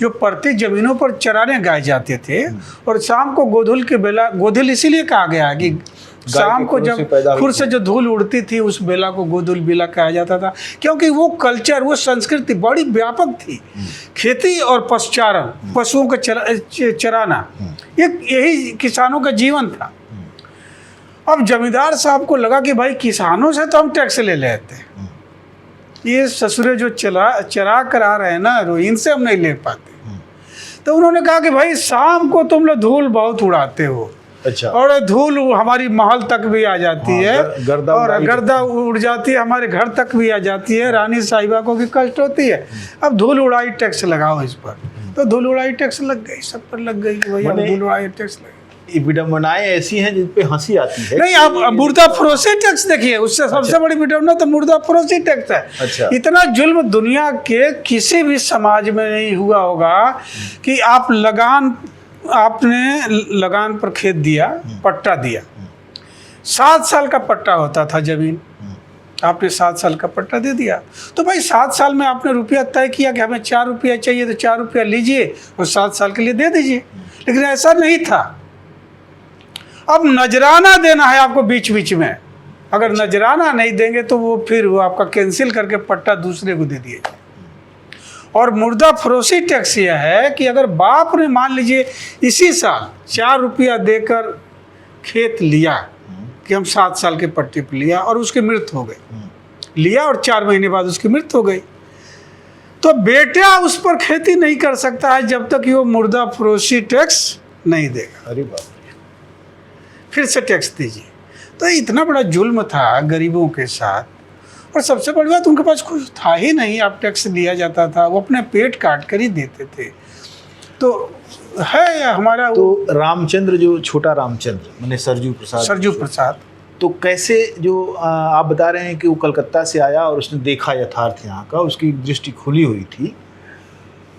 जो परती जमीनों पर चराने गाए जाते थे, और शाम को गोधुल के बेला, गोधुल इसीलिए कहा गया है कि शाम को जब खुर से जो धूल उड़ती थी उस बेला को गोधुल बेला कहा जाता था, क्योंकि वो कल्चर, वो संस्कृति बड़ी व्यापक थी। खेती और पशुचारण, पशुओं को चराना, यही किसानों का जीवन था। अब जमींदार साहब को लगा कि भाई किसानों से तो हम टैक्स ले लेते हैं, ये ससुरे जो चरा कर आ रहे हैं ना, इनसे हम नहीं ले पाते। तो उन्होंने कहा कि भाई शाम को तुम लोग धूल बहुत उड़ाते हो। अच्छा, और धूल हमारी महल तक भी आ जाती है, और गर्दा उड़ जाती है, हमारे घर तक भी आ जाती है, रानी साहिबा को भी कष्ट होती है। अब धूल उड़ाई टैक्स लगाओ इस पर। तो धूल उड़ाई टैक्स लग गई, सब पर लग गई, भैया धूल उड़ाई टैक्स लग गई। विडम्बनाएं ऐसी हैं जिन पे हंसी आती है। नहीं, आप मुर्दा फरोशी टैक्स देखिए, उससे सबसे बड़ी विडम्बना तो मुर्दा फरोशी टैक्स है। अच्छा, इतना जुल्म दुनिया के किसी भी समाज में नहीं हुआ होगा कि आपने लगान पर खेत दिया, पट्टा दिया, 7 साल का पट्टा होता था जमीन, आपने 7 साल का पट्टा दे दिया, तो भाई 7 साल में आपने रुपया तय किया कि हमें 4 रुपया चाहिए, तो 4 रुपया लीजिए और 7 साल के लिए दे दीजिए। लेकिन ऐसा नहीं था। अब नजराना देना है आपको बीच बीच में, अगर नजराना नहीं देंगे तो वो फिर वो आपका कैंसिल करके पट्टा दूसरे को दे दिए। और मुर्दा फरोशी टैक्स यह है कि अगर बाप ने मान लीजिए इसी साल 4 रुपया देकर खेत लिया कि हम 7 साल के पट्टे पर लिया, और उसकी मृत्यु हो गई, लिया और 4 महीने बाद उसकी मृत्यु हो गई, तो बेटा उस पर खेती नहीं कर सकता है जब तक वो मुर्दा फरोशी टैक्स नहीं देगा। अरे बाप, फिर से टैक्स दीजिए। तो इतना बड़ा जुल्म था गरीबों के साथ। और सबसे बड़ी बात, उनके पास कुछ था ही नहीं, आप टैक्स लिया जाता था, वो अपने पेट काट कर ही देते थे। तो है हमारा तो रामचंद्र, जो छोटा रामचंद्र मैंने सरजू प्रसाद, तो कैसे, जो आप बता रहे हैं कि वो कलकत्ता से आया और उसने देखा यथार्थ यहाँ का, उसकी दृष्टि खुली हुई थी,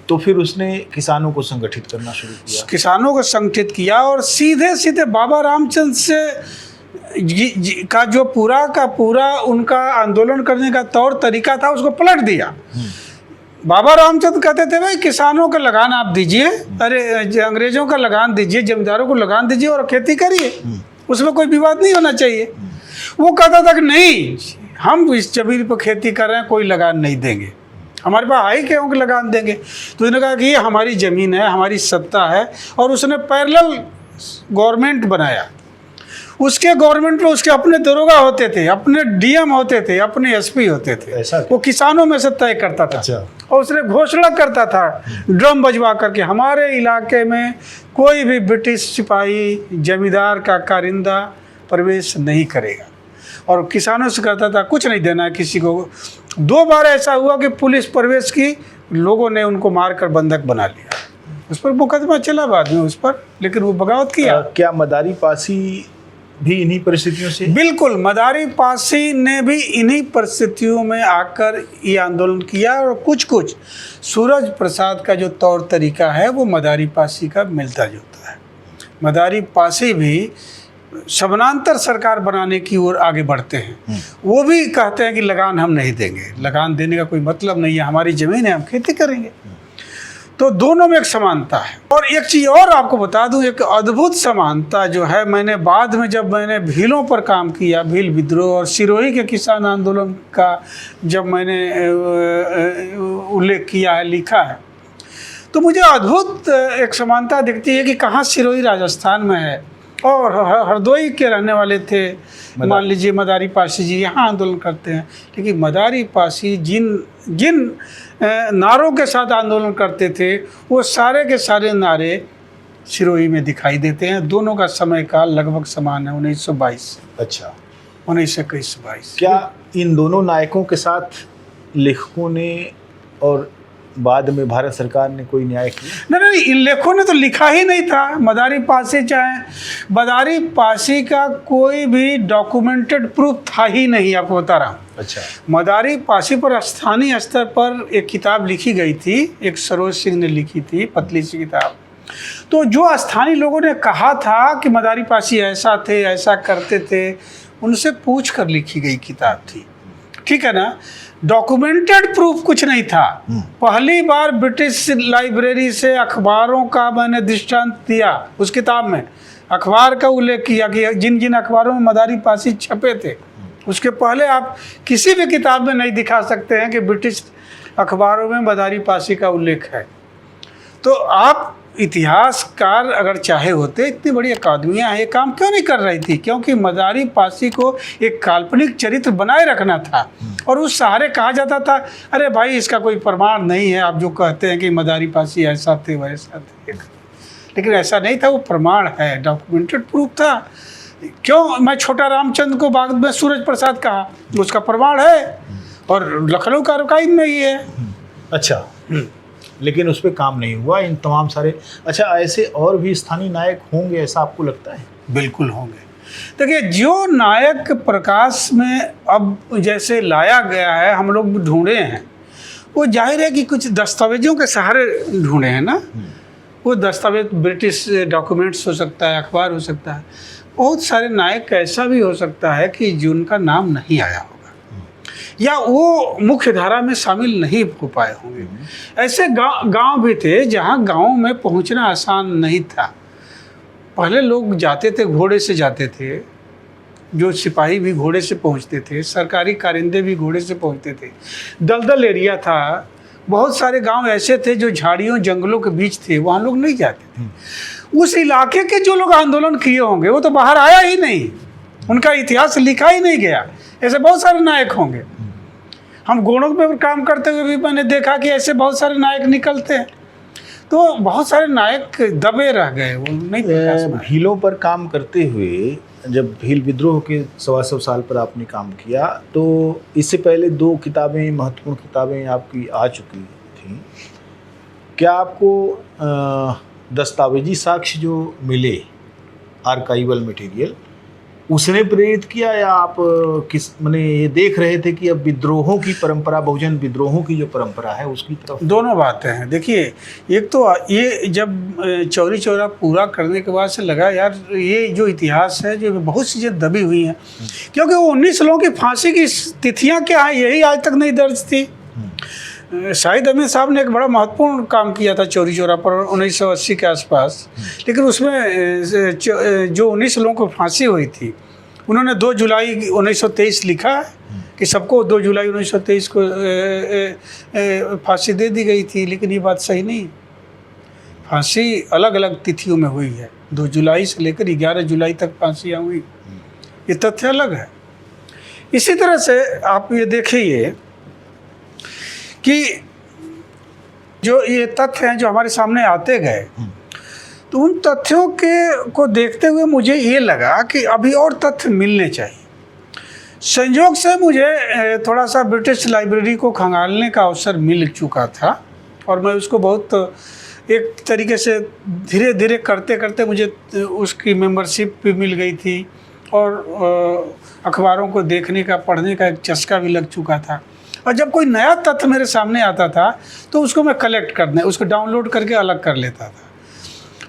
तो फिर उसने किसानों को संगठित करना शुरू किया। किसानों को संगठित किया और सीधे सीधे बाबा रामचंद्र से का जो पूरा का पूरा उनका आंदोलन करने का तौर तरीका था उसको पलट दिया। बाबा रामचंद्र कहते थे भाई किसानों का लगान आप दीजिए, अरे अंग्रेजों का लगान दीजिए, जमींदारों को लगान दीजिए और खेती करिए, उसमें कोई विवाद नहीं होना चाहिए। वो कहता था कि नहीं, हम इस जमीन पर खेती कर रहे हैं, कोई लगान नहीं देंगे, हमारे पास आई क्यों कि लगान देंगे। तो उसने कहा कि ये हमारी ज़मीन है, हमारी सत्ता है, और उसने पैरेलल गवर्नमेंट बनाया। उसके गवर्नमेंट में उसके अपने दरोगा होते थे, अपने डीएम होते थे, अपने एसपी होते थे, वो किसानों में से तय करता था। अच्छा। और उसने घोषणा करता था ड्रम बजवा करके, हमारे इलाके में कोई भी ब्रिटिश सिपाही जमींदार का कारिंदा प्रवेश नहीं करेगा, और किसानों से कहता था कुछ नहीं देना है किसी को। 2 बार ऐसा हुआ कि पुलिस प्रवेश की, लोगों ने उनको मारकर बंधक बना लिया, उस पर मुकदमा चला बाद में उस पर, लेकिन वो बगावत किया। क्या मदारी पासी भी इन्हीं परिस्थितियों से? बिल्कुल, मदारी पासी ने भी इन्हीं परिस्थितियों में आकर ये आंदोलन किया, और कुछ सूरज प्रसाद का जो तौर तरीका है वो मदारी पासी का मिलता जुलता है। मदारी पासी भी समानांतर सरकार बनाने की ओर आगे बढ़ते हैं। वो भी कहते हैं कि लगान हम नहीं देंगे, लगान देने का कोई मतलब नहीं है, हमारी ज़मीन है, हम खेती करेंगे। तो दोनों में एक समानता है। और एक चीज़ और आपको बता दूं, एक अद्भुत समानता जो है, मैंने बाद में जब मैंने भीलों पर काम किया, भील विद्रोह और सिरोही के किसान आंदोलन का जब मैंने उल्लेख किया है, लिखा है, तो मुझे अद्भुत एक समानता दिखती है कि कहाँ सिरोही राजस्थान में है और हरदोई के रहने वाले थे, मान लीजिए मदारी पासी जी यहाँ आंदोलन करते हैं, लेकिन मदारी पासी जिन नारों के साथ आंदोलन करते थे वो सारे के सारे नारे सिरोही में दिखाई देते हैं। दोनों का समय काल लगभग समान है, 1922। अच्छा, 1922। क्या इन दोनों नायकों के साथ लेखकों ने और बाद में भारत सरकार ने कोई न्याय किया? नहीं, इन लेखों ने तो लिखा ही नहीं था। मदारी पासी चाहे, मदारी पासी का कोई भी डॉक्यूमेंटेड प्रूफ था ही नहीं, आपको बता रहा हूँ। अच्छा। मदारी पासी पर स्थानीय स्तर पर एक किताब लिखी गई थी, एक सरोज सिंह ने लिखी थी, पतली सी किताब। तो जो स्थानीय लोगों ने कहा था कि मदारी पासी ऐसा थे, ऐसा करते थे, उनसे पूछ कर लिखी गई किताब थी, ठीक है ना। डॉक्यूमेंटेड प्रूफ कुछ नहीं था। पहली बार ब्रिटिश लाइब्रेरी से अखबारों का मैंने दृष्टांत दिया, उस किताब में अखबार का उल्लेख किया कि जिन जिन अखबारों में मदारी पासी छपे थे। उसके पहले आप किसी भी किताब में नहीं दिखा सकते हैं कि ब्रिटिश अखबारों में मदारी पासी का उल्लेख है। तो आप इतिहासकार अगर चाहे होते, इतनी बड़ी अकादमियाँ हैं, ये काम क्यों नहीं कर रही थी? क्योंकि मदारी पासी को एक काल्पनिक चरित्र बनाए रखना था और उस सहारे कहा जाता था, अरे भाई इसका कोई प्रमाण नहीं है, आप जो कहते हैं कि मदारी पासी ऐसा थे वैसा थे, लेकिन ऐसा नहीं था, वो प्रमाण है, डॉक्यूमेंटेड प्रूफ था। क्यों मैं छोटा रामचंद्र को बाद में सूरज प्रसाद कहा, उसका प्रमाण है और लखनऊ का आर्काइव में ही है। अच्छा, लेकिन उस पर काम नहीं हुआ इन तमाम सारे। अच्छा, ऐसे और भी स्थानीय नायक होंगे ऐसा आपको लगता है? बिल्कुल होंगे। देखिए, जो नायक प्रकाश में अब जैसे लाया गया है, हम लोग ढूंढे हैं, वो जाहिर है कि कुछ दस्तावेजों के सहारे ढूंढे हैं ना। वो दस्तावेज ब्रिटिश डॉक्यूमेंट्स हो सकता है, अखबार हो सकता है, बहुत सारे नायक ऐसा भी हो सकता है कि जिनका नाम नहीं आया होगा या वो मुख्य धारा में शामिल नहीं हो पाए होंगे। ऐसे गांव भी थे जहां गांवों में पहुंचना आसान नहीं था। पहले लोग जाते थे, घोड़े से जाते थे, जो सिपाही भी घोड़े से पहुंचते थे, सरकारी कारिंदे भी घोड़े से पहुंचते थे। दलदल एरिया था, बहुत सारे गांव ऐसे थे जो झाड़ियों जंगलों के बीच थे, वहाँ लोग नहीं जाते थे। उस इलाके के जो लोग आंदोलन किए होंगे वो तो बाहर आया ही नहीं, उनका इतिहास लिखा ही नहीं गया। ऐसे बहुत सारे नायक होंगे। हम गोड़ों पे काम करते हुए भी मैंने देखा कि ऐसे बहुत सारे नायक निकलते हैं, तो बहुत सारे नायक दबे रह गए, वो नहीं प्रकाश में। भीलों पर काम करते हुए, जब भील विद्रोह के 125 साल पर आपने काम किया, तो इससे पहले 2 किताबें, महत्वपूर्ण किताबें आपकी आ चुकी थी। क्या आपको दस्तावेजी साक्ष्य जो मिले, आर्काइवल मटेरियल, उसने प्रेरित किया या आप किस माने ये देख रहे थे कि अब विद्रोहों की परंपरा, बहुजन विद्रोहों की जो परंपरा है उसकी तरफ? दोनों बातें हैं। देखिए, एक तो ये जब चौरी चौरा पूरा करने के बाद से लगा यार ये जो इतिहास है, जो बहुत सी चीज़ें दबी हुई हैं, क्योंकि वो 19 लोगों की फांसी की तिथियां क्या हैं यही आज तक नहीं दर्ज थी। शाहिद अमीर साहब ने एक बड़ा महत्वपूर्ण काम किया था चौरी चौरा पर 1980 के आसपास, लेकिन उसमें जो 19 लोगों को फांसी हुई थी, उन्होंने 2 जुलाई 1923 लिखा कि सबको 2 जुलाई 1923 को फांसी दे दी गई थी, लेकिन ये बात सही नहीं। फांसी अलग अलग तिथियों में हुई है, 2 जुलाई से लेकर 11 जुलाई तक फांसियाँ हुई, ये तथ्य अलग है। इसी तरह से आप ये देखिए कि जो ये तथ्य हैं जो हमारे सामने आते गए, तो उन तथ्यों को देखते हुए मुझे ये लगा कि अभी और तथ्य मिलने चाहिए। संयोग से मुझे थोड़ा सा ब्रिटिश लाइब्रेरी को खंगालने का अवसर मिल चुका था और मैं उसको बहुत एक तरीके से धीरे धीरे करते करते मुझे उसकी मेंबरशिप भी मिल गई थी और अखबारों को देखने का, पढ़ने का एक चस्का भी लग चुका था। और जब कोई नया तथ्य मेरे सामने आता था तो उसको मैं कलेक्ट करने, उसको डाउनलोड करके अलग कर लेता था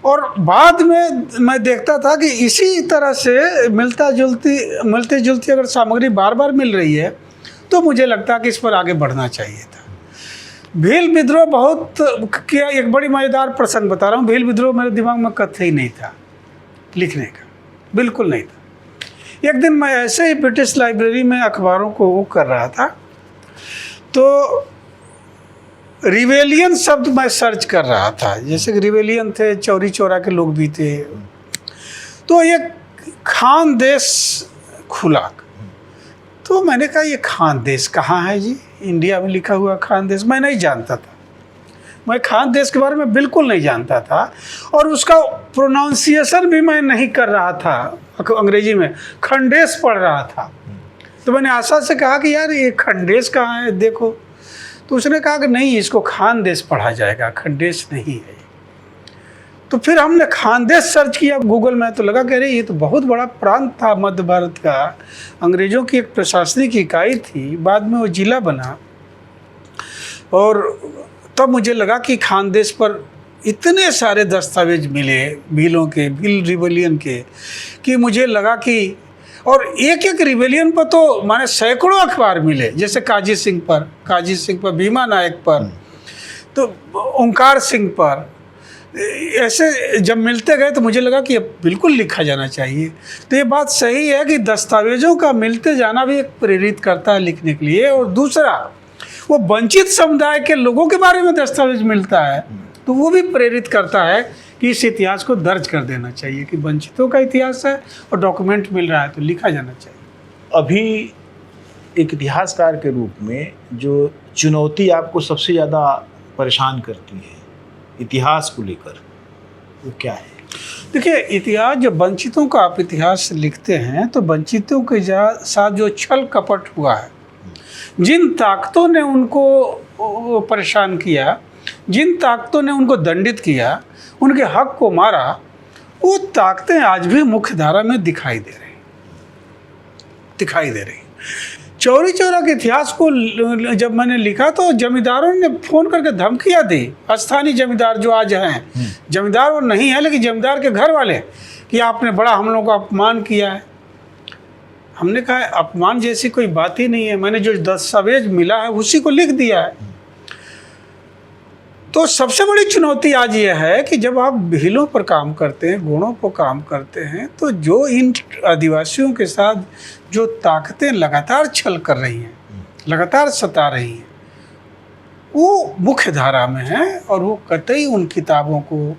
और बाद में मैं देखता था कि इसी तरह से मिलती जुलती अगर सामग्री बार बार मिल रही है तो मुझे लगता कि इस पर आगे बढ़ना चाहिए था। भील विद्रोह बहुत क्या, एक बड़ी मज़ेदार प्रसंग बता रहा हूँ। भील विद्रोह मेरे दिमाग में कतई नहीं था लिखने का, बिल्कुल नहीं था। एक दिन मैं ऐसे ही ब्रिटिश लाइब्रेरी में अखबारों को वो कर रहा था, तो रिवेलियन शब्द मैं सर्च कर रहा था। जैसे कि रिवेलियन थे, चौरी चौरा के लोग भी थे। तो एक खानदेश खुला, तो मैंने कहा ये खानदेश कहाँ है जी? इंडिया में लिखा हुआ खानदेश मैं नहीं जानता था। मैं खानदेश के बारे में बिल्कुल नहीं जानता था, और उसका प्रोनाउंसिएशन भी मैं नहीं कर रहा था। अंग्रेजी में खंडेश पढ़ रहा था। तो मैंने आशा से कहा कि यार ये खंडेश कहाँ है, देखो। तो उसने कहा कि नहीं, इसको खानदेश पढ़ा जाएगा, खंडेश नहीं है। तो फिर हमने खानदेश सर्च किया गूगल में, तो लगा कि अरे ये तो बहुत बड़ा प्रांत था मध्य भारत का, अंग्रेज़ों की एक प्रशासनिक इकाई थी, बाद में वो जिला बना। और तब मुझे लगा कि खानदेश पर इतने सारे दस्तावेज मिले भीलों के, भील रिवेलियन के, कि मुझे लगा कि, और एक एक रिवेलियन पर तो माने सैकड़ों अखबार मिले। जैसे काजी सिंह पर, भीमा नायक पर, तो ओंकार सिंह पर, ऐसे जब मिलते गए तो मुझे लगा कि अब बिल्कुल लिखा जाना चाहिए। तो ये बात सही है कि दस्तावेजों का मिलते जाना भी एक प्रेरित करता है लिखने के लिए। और दूसरा, वो वंचित समुदाय के लोगों के बारे में दस्तावेज मिलता है तो वो भी प्रेरित करता है कि इस इतिहास को दर्ज कर देना चाहिए कि वंचितों का इतिहास है और डॉक्यूमेंट मिल रहा है तो लिखा जाना चाहिए। अभी एक इतिहासकार के रूप में जो चुनौती आपको सबसे ज़्यादा परेशान करती है इतिहास को लेकर, वो क्या है? देखिए, इतिहास, जब वंचितों का आप इतिहास लिखते हैं तो वंचितों के साथ जो छल कपट हुआ है, जिन ताकतों ने उनको परेशान किया, जिन ताकतों ने उनको दंडित किया, उनके हक को मारा, वो ताकतें आज भी मुख्य धारा में दिखाई दे रही। चौरी चौरा के इतिहास को जब मैंने लिखा तो जमींदारों ने फ़ोन करके धमकियाँ दी, स्थानीय जमींदार जो आज हैं, जमींदार वो नहीं है लेकिन जमींदार के घर वाले, कि आपने बड़ा हम लोगों का अपमान किया है। हमने कहा अपमान जैसी कोई बात ही नहीं है, मैंने जो दस्तावेज मिला है उसी को लिख दिया है। तो सबसे बड़ी चुनौती आज ये है कि जब आप भीलों पर काम करते हैं, गुणों पर काम करते हैं, तो जो इन आदिवासियों के साथ जो ताकतें लगातार छल कर रही हैं, लगातार सता रही हैं, वो मुख्य धारा में हैं और वो कतई उन किताबों को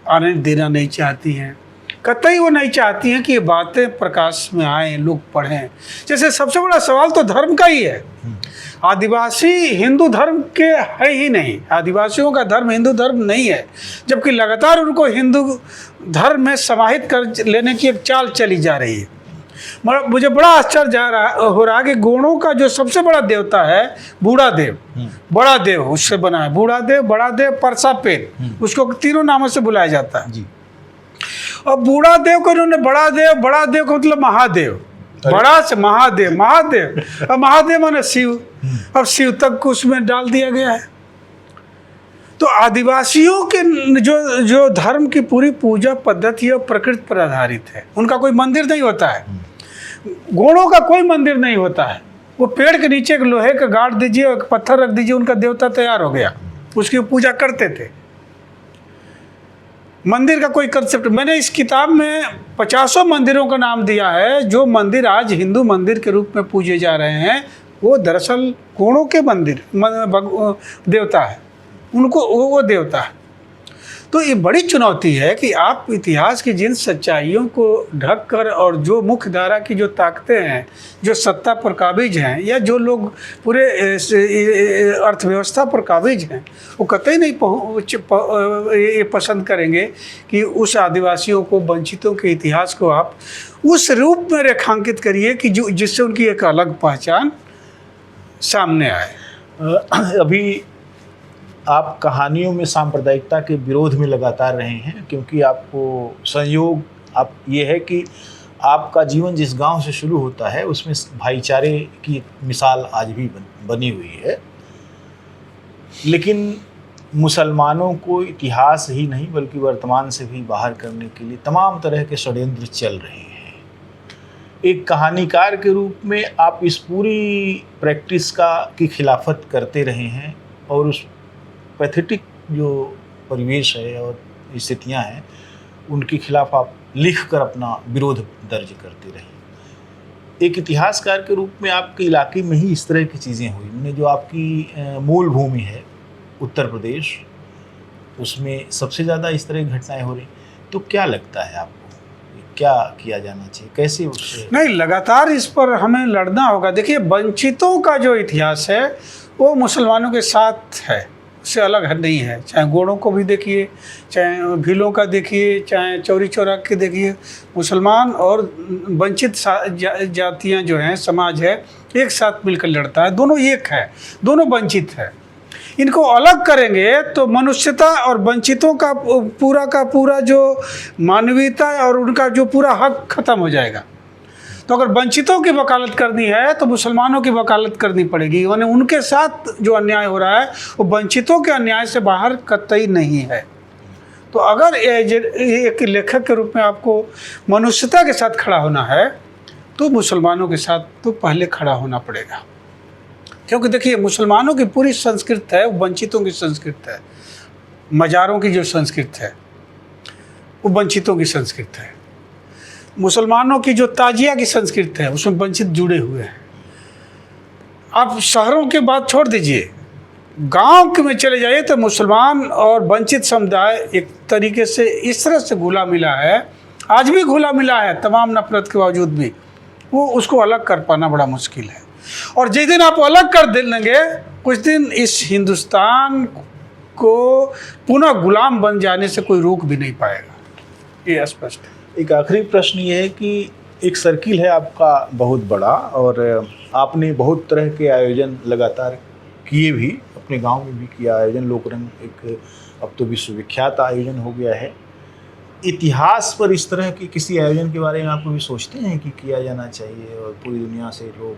आने देना नहीं चाहती हैं। कतई वो नहीं चाहती हैं कि ये बातें प्रकाश में आएँ, लोग पढ़ें। जैसे सबसे बड़ा सवाल तो धर्म का ही है। आदिवासी हिंदू धर्म के है ही नहीं, आदिवासियों का धर्म हिंदू धर्म नहीं है, जबकि लगातार उनको हिंदू धर्म में समाहित कर लेने की एक चाल चली जा रही है। मुझे बड़ा आश्चर्य हो रहा है कि गोंडों का जो सबसे बड़ा देवता है बूढ़ा देव, बड़ा देव उससे बना है, बूढ़ा देव, बड़ा देव, परसा पेन, उसको तीनों नामों से बुलाया जाता है जी। और बूढ़ा देव को इन्होंने बड़ा देव का मतलब महादेव, बड़ा से महादेव, अब महादेव माने शिव, अब शिव तक को उसमें डाल दिया गया है। तो आदिवासियों के जो धर्म की पूरी पूजा पद्धति है प्रकृति पर आधारित है। उनका कोई मंदिर नहीं होता है, गोंडों का कोई मंदिर नहीं होता है। वो पेड़ के नीचे एक लोहे का गाड़ दीजिए, एक पत्थर रख दीजिए, उनका देवता तैयार हो गया, उसकी पूजा करते थे। मंदिर का कोई कंसेप्ट, मैंने इस किताब में 50 मंदिरों का नाम दिया है। जो मंदिर आज हिंदू मंदिर के रूप में पूजे जा रहे हैं वो दरअसल गोंडों के मंदिर देवता है, उनको वो देवता है। तो ये बड़ी चुनौती है कि आप इतिहास की जिन सच्चाइयों को ढककर और जो मुख्य धारा की जो ताकतें हैं, जो सत्ता पर काबिज हैं, या जो लोग पूरे अर्थव्यवस्था पर काबिज हैं, वो कतई नहीं ये पसंद करेंगे कि उस आदिवासियों को, वंचितों के इतिहास को आप उस रूप में रेखांकित करिए कि जिससे उनकी एक अलग पहचान सामने आए। अभी आप कहानियों में सांप्रदायिकता के विरोध में लगातार रहे हैं, क्योंकि आपको संयोग आप ये है कि आपका जीवन जिस गांव से शुरू होता है उसमें भाईचारे की मिसाल आज भी बनी हुई है। लेकिन मुसलमानों को इतिहास ही नहीं बल्कि वर्तमान से भी बाहर करने के लिए तमाम तरह के षड्यंत्र चल रहे हैं। एक कहानीकार के रूप में आप इस पूरी प्रैक्टिस की खिलाफत करते रहे हैं, और उस पैथेटिक जो परिवेश है और स्थितियां हैं उनके खिलाफ आप लिख कर अपना विरोध दर्ज करते रहे। एक इतिहासकार के रूप में आपके इलाके में ही इस तरह की चीज़ें हुई, मैंने जो आपकी मूल भूमि है उत्तर प्रदेश, उसमें सबसे ज़्यादा इस तरह की घटनाएं हो रही, तो क्या लगता है आपको क्या किया जाना चाहिए, कैसे उससे? नहीं, लगातार इस पर हमें लड़ना होगा। देखिए, वंचितों का जो इतिहास है वो मुसलमानों के साथ है, उससे अलग नहीं है। चाहे गोड़ों को भी देखिए, चाहे भीलों का देखिए, चाहे चौरी चौरा के देखिए, मुसलमान और वंचित जातियाँ जो हैं, समाज है, एक साथ मिलकर लड़ता है। दोनों एक है, दोनों वंचित है। इनको अलग करेंगे तो मनुष्यता और वंचितों का पूरा जो मानवीयता और उनका जो पूरा हक खत्म हो जाएगा। तो अगर वंचितों की वकालत करनी है तो मुसलमानों की वकालत करनी पड़ेगी, यानी उनके साथ जो अन्याय हो रहा है वो वंचितों के अन्याय से बाहर कतई नहीं है। तो अगर एक लेखक के रूप में आपको मनुष्यता के साथ खड़ा होना है तो मुसलमानों के साथ तो पहले खड़ा होना पड़ेगा, क्योंकि देखिए मुसलमानों की पूरी संस्कृति है, वंचितों की संस्कृति है। मज़ारों की जो संस्कृति है वो वंचितों की संस्कृति है। मुसलमानों की जो ताजिया की संस्कृति है उसमें वंचित जुड़े हुए हैं। आप शहरों की बात छोड़ दीजिए, गांव में चले जाइए तो मुसलमान और वंचित समुदाय एक तरीके से इस तरह से घुला मिला है, आज भी घुला मिला है, तमाम नफरत के बावजूद भी वो उसको अलग कर पाना बड़ा मुश्किल है। और जिस दिन आप अलग कर देंगे कुछ दिन इस हिंदुस्तान को पुनः गुलाम बन जाने से कोई रोक भी नहीं पाएगा, ये स्पष्ट है। एक आखिरी प्रश्न ये है कि एक सर्किल है आपका बहुत बड़ा और आपने बहुत तरह के आयोजन लगातार किए भी, अपने गांव में भी किया आयोजन। लोकरंग एक अब तो विश्वविख्यात आयोजन हो गया है। इतिहास पर इस तरह के किसी आयोजन के बारे में आप कभी सोचते हैं कि किया जाना चाहिए और पूरी दुनिया से लोग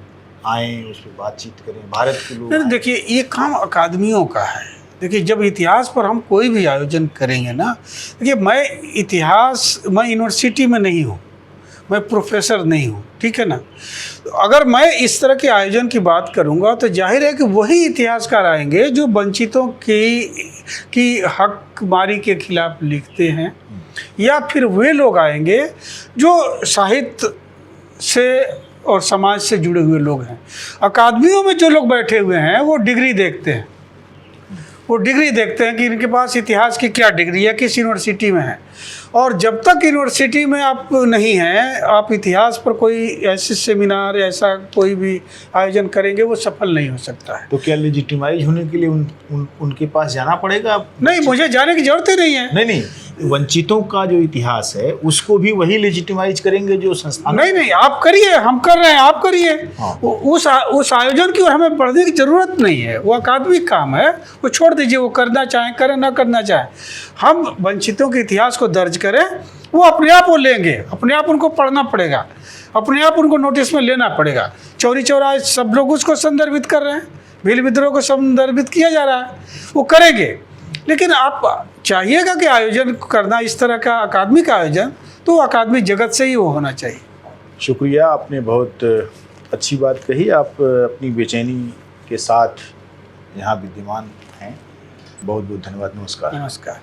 आएँ, उस पर बातचीत करें, भारत के लोग? देखिए, ये काम अकादमियों का है। देखिए, जब इतिहास पर हम कोई भी आयोजन करेंगे ना, देखिए मैं यूनिवर्सिटी में नहीं हूँ, मैं प्रोफेसर नहीं हूँ, ठीक है ना। तो अगर मैं इस तरह के आयोजन की बात करूँगा तो जाहिर है कि वही इतिहासकार आएंगे जो वंचितों की हकमारी के खिलाफ लिखते हैं, या फिर वे लोग आएंगे जो साहित्य से और समाज से जुड़े हुए लोग हैं। अकादमियों में जो लोग बैठे हुए हैं वो डिग्री देखते हैं, वो डिग्री देखते हैं कि इनके पास इतिहास की क्या डिग्री है, किस यूनिवर्सिटी में है। और जब तक यूनिवर्सिटी में आप नहीं हैं, आप इतिहास पर कोई ऐसे सेमिनार ऐसा कोई भी आयोजन करेंगे वो सफल नहीं हो सकता है। तो क्या लेजिटिमाइज होने के लिए उनके पास जाना पड़ेगा? नहीं, मुझे जाने की जरूरत ही नहीं है। नहीं, वंचितों का जो इतिहास है उसको भी वही लेजिटिमाइज करेंगे जो संस्थान? नहीं, आप करिए, हम कर रहे हैं, आप करिए। हाँ। उस आयोजन की ओर हमें बढ़ने की जरूरत नहीं है, वो अकादमिक काम है, वो छोड़ दीजिए, वो करना चाहें करें, ना करना चाहें। हम वंचितों के इतिहास को दर्ज करें, वो अपने आप वो लेंगे, अपने आप उनको पढ़ना पड़ेगा, अपने आप उनको नोटिस में लेना पड़ेगा। चौरी चौरा सब लोग उसको संदर्भित कर रहे हैं, भील विद्रोह को संदर्भित किया जा रहा है, वो करेंगे। लेकिन आप चाहिएगा कि आयोजन करना इस तरह का अकादमिक आयोजन, तो अकादमिक जगत से ही वो होना चाहिए। शुक्रिया, आपने बहुत अच्छी बात कही। आप अपनी बेचैनी के साथ यहाँ विद्यमान हैं। बहुत बहुत धन्यवाद। नमस्कार। नमस्कार।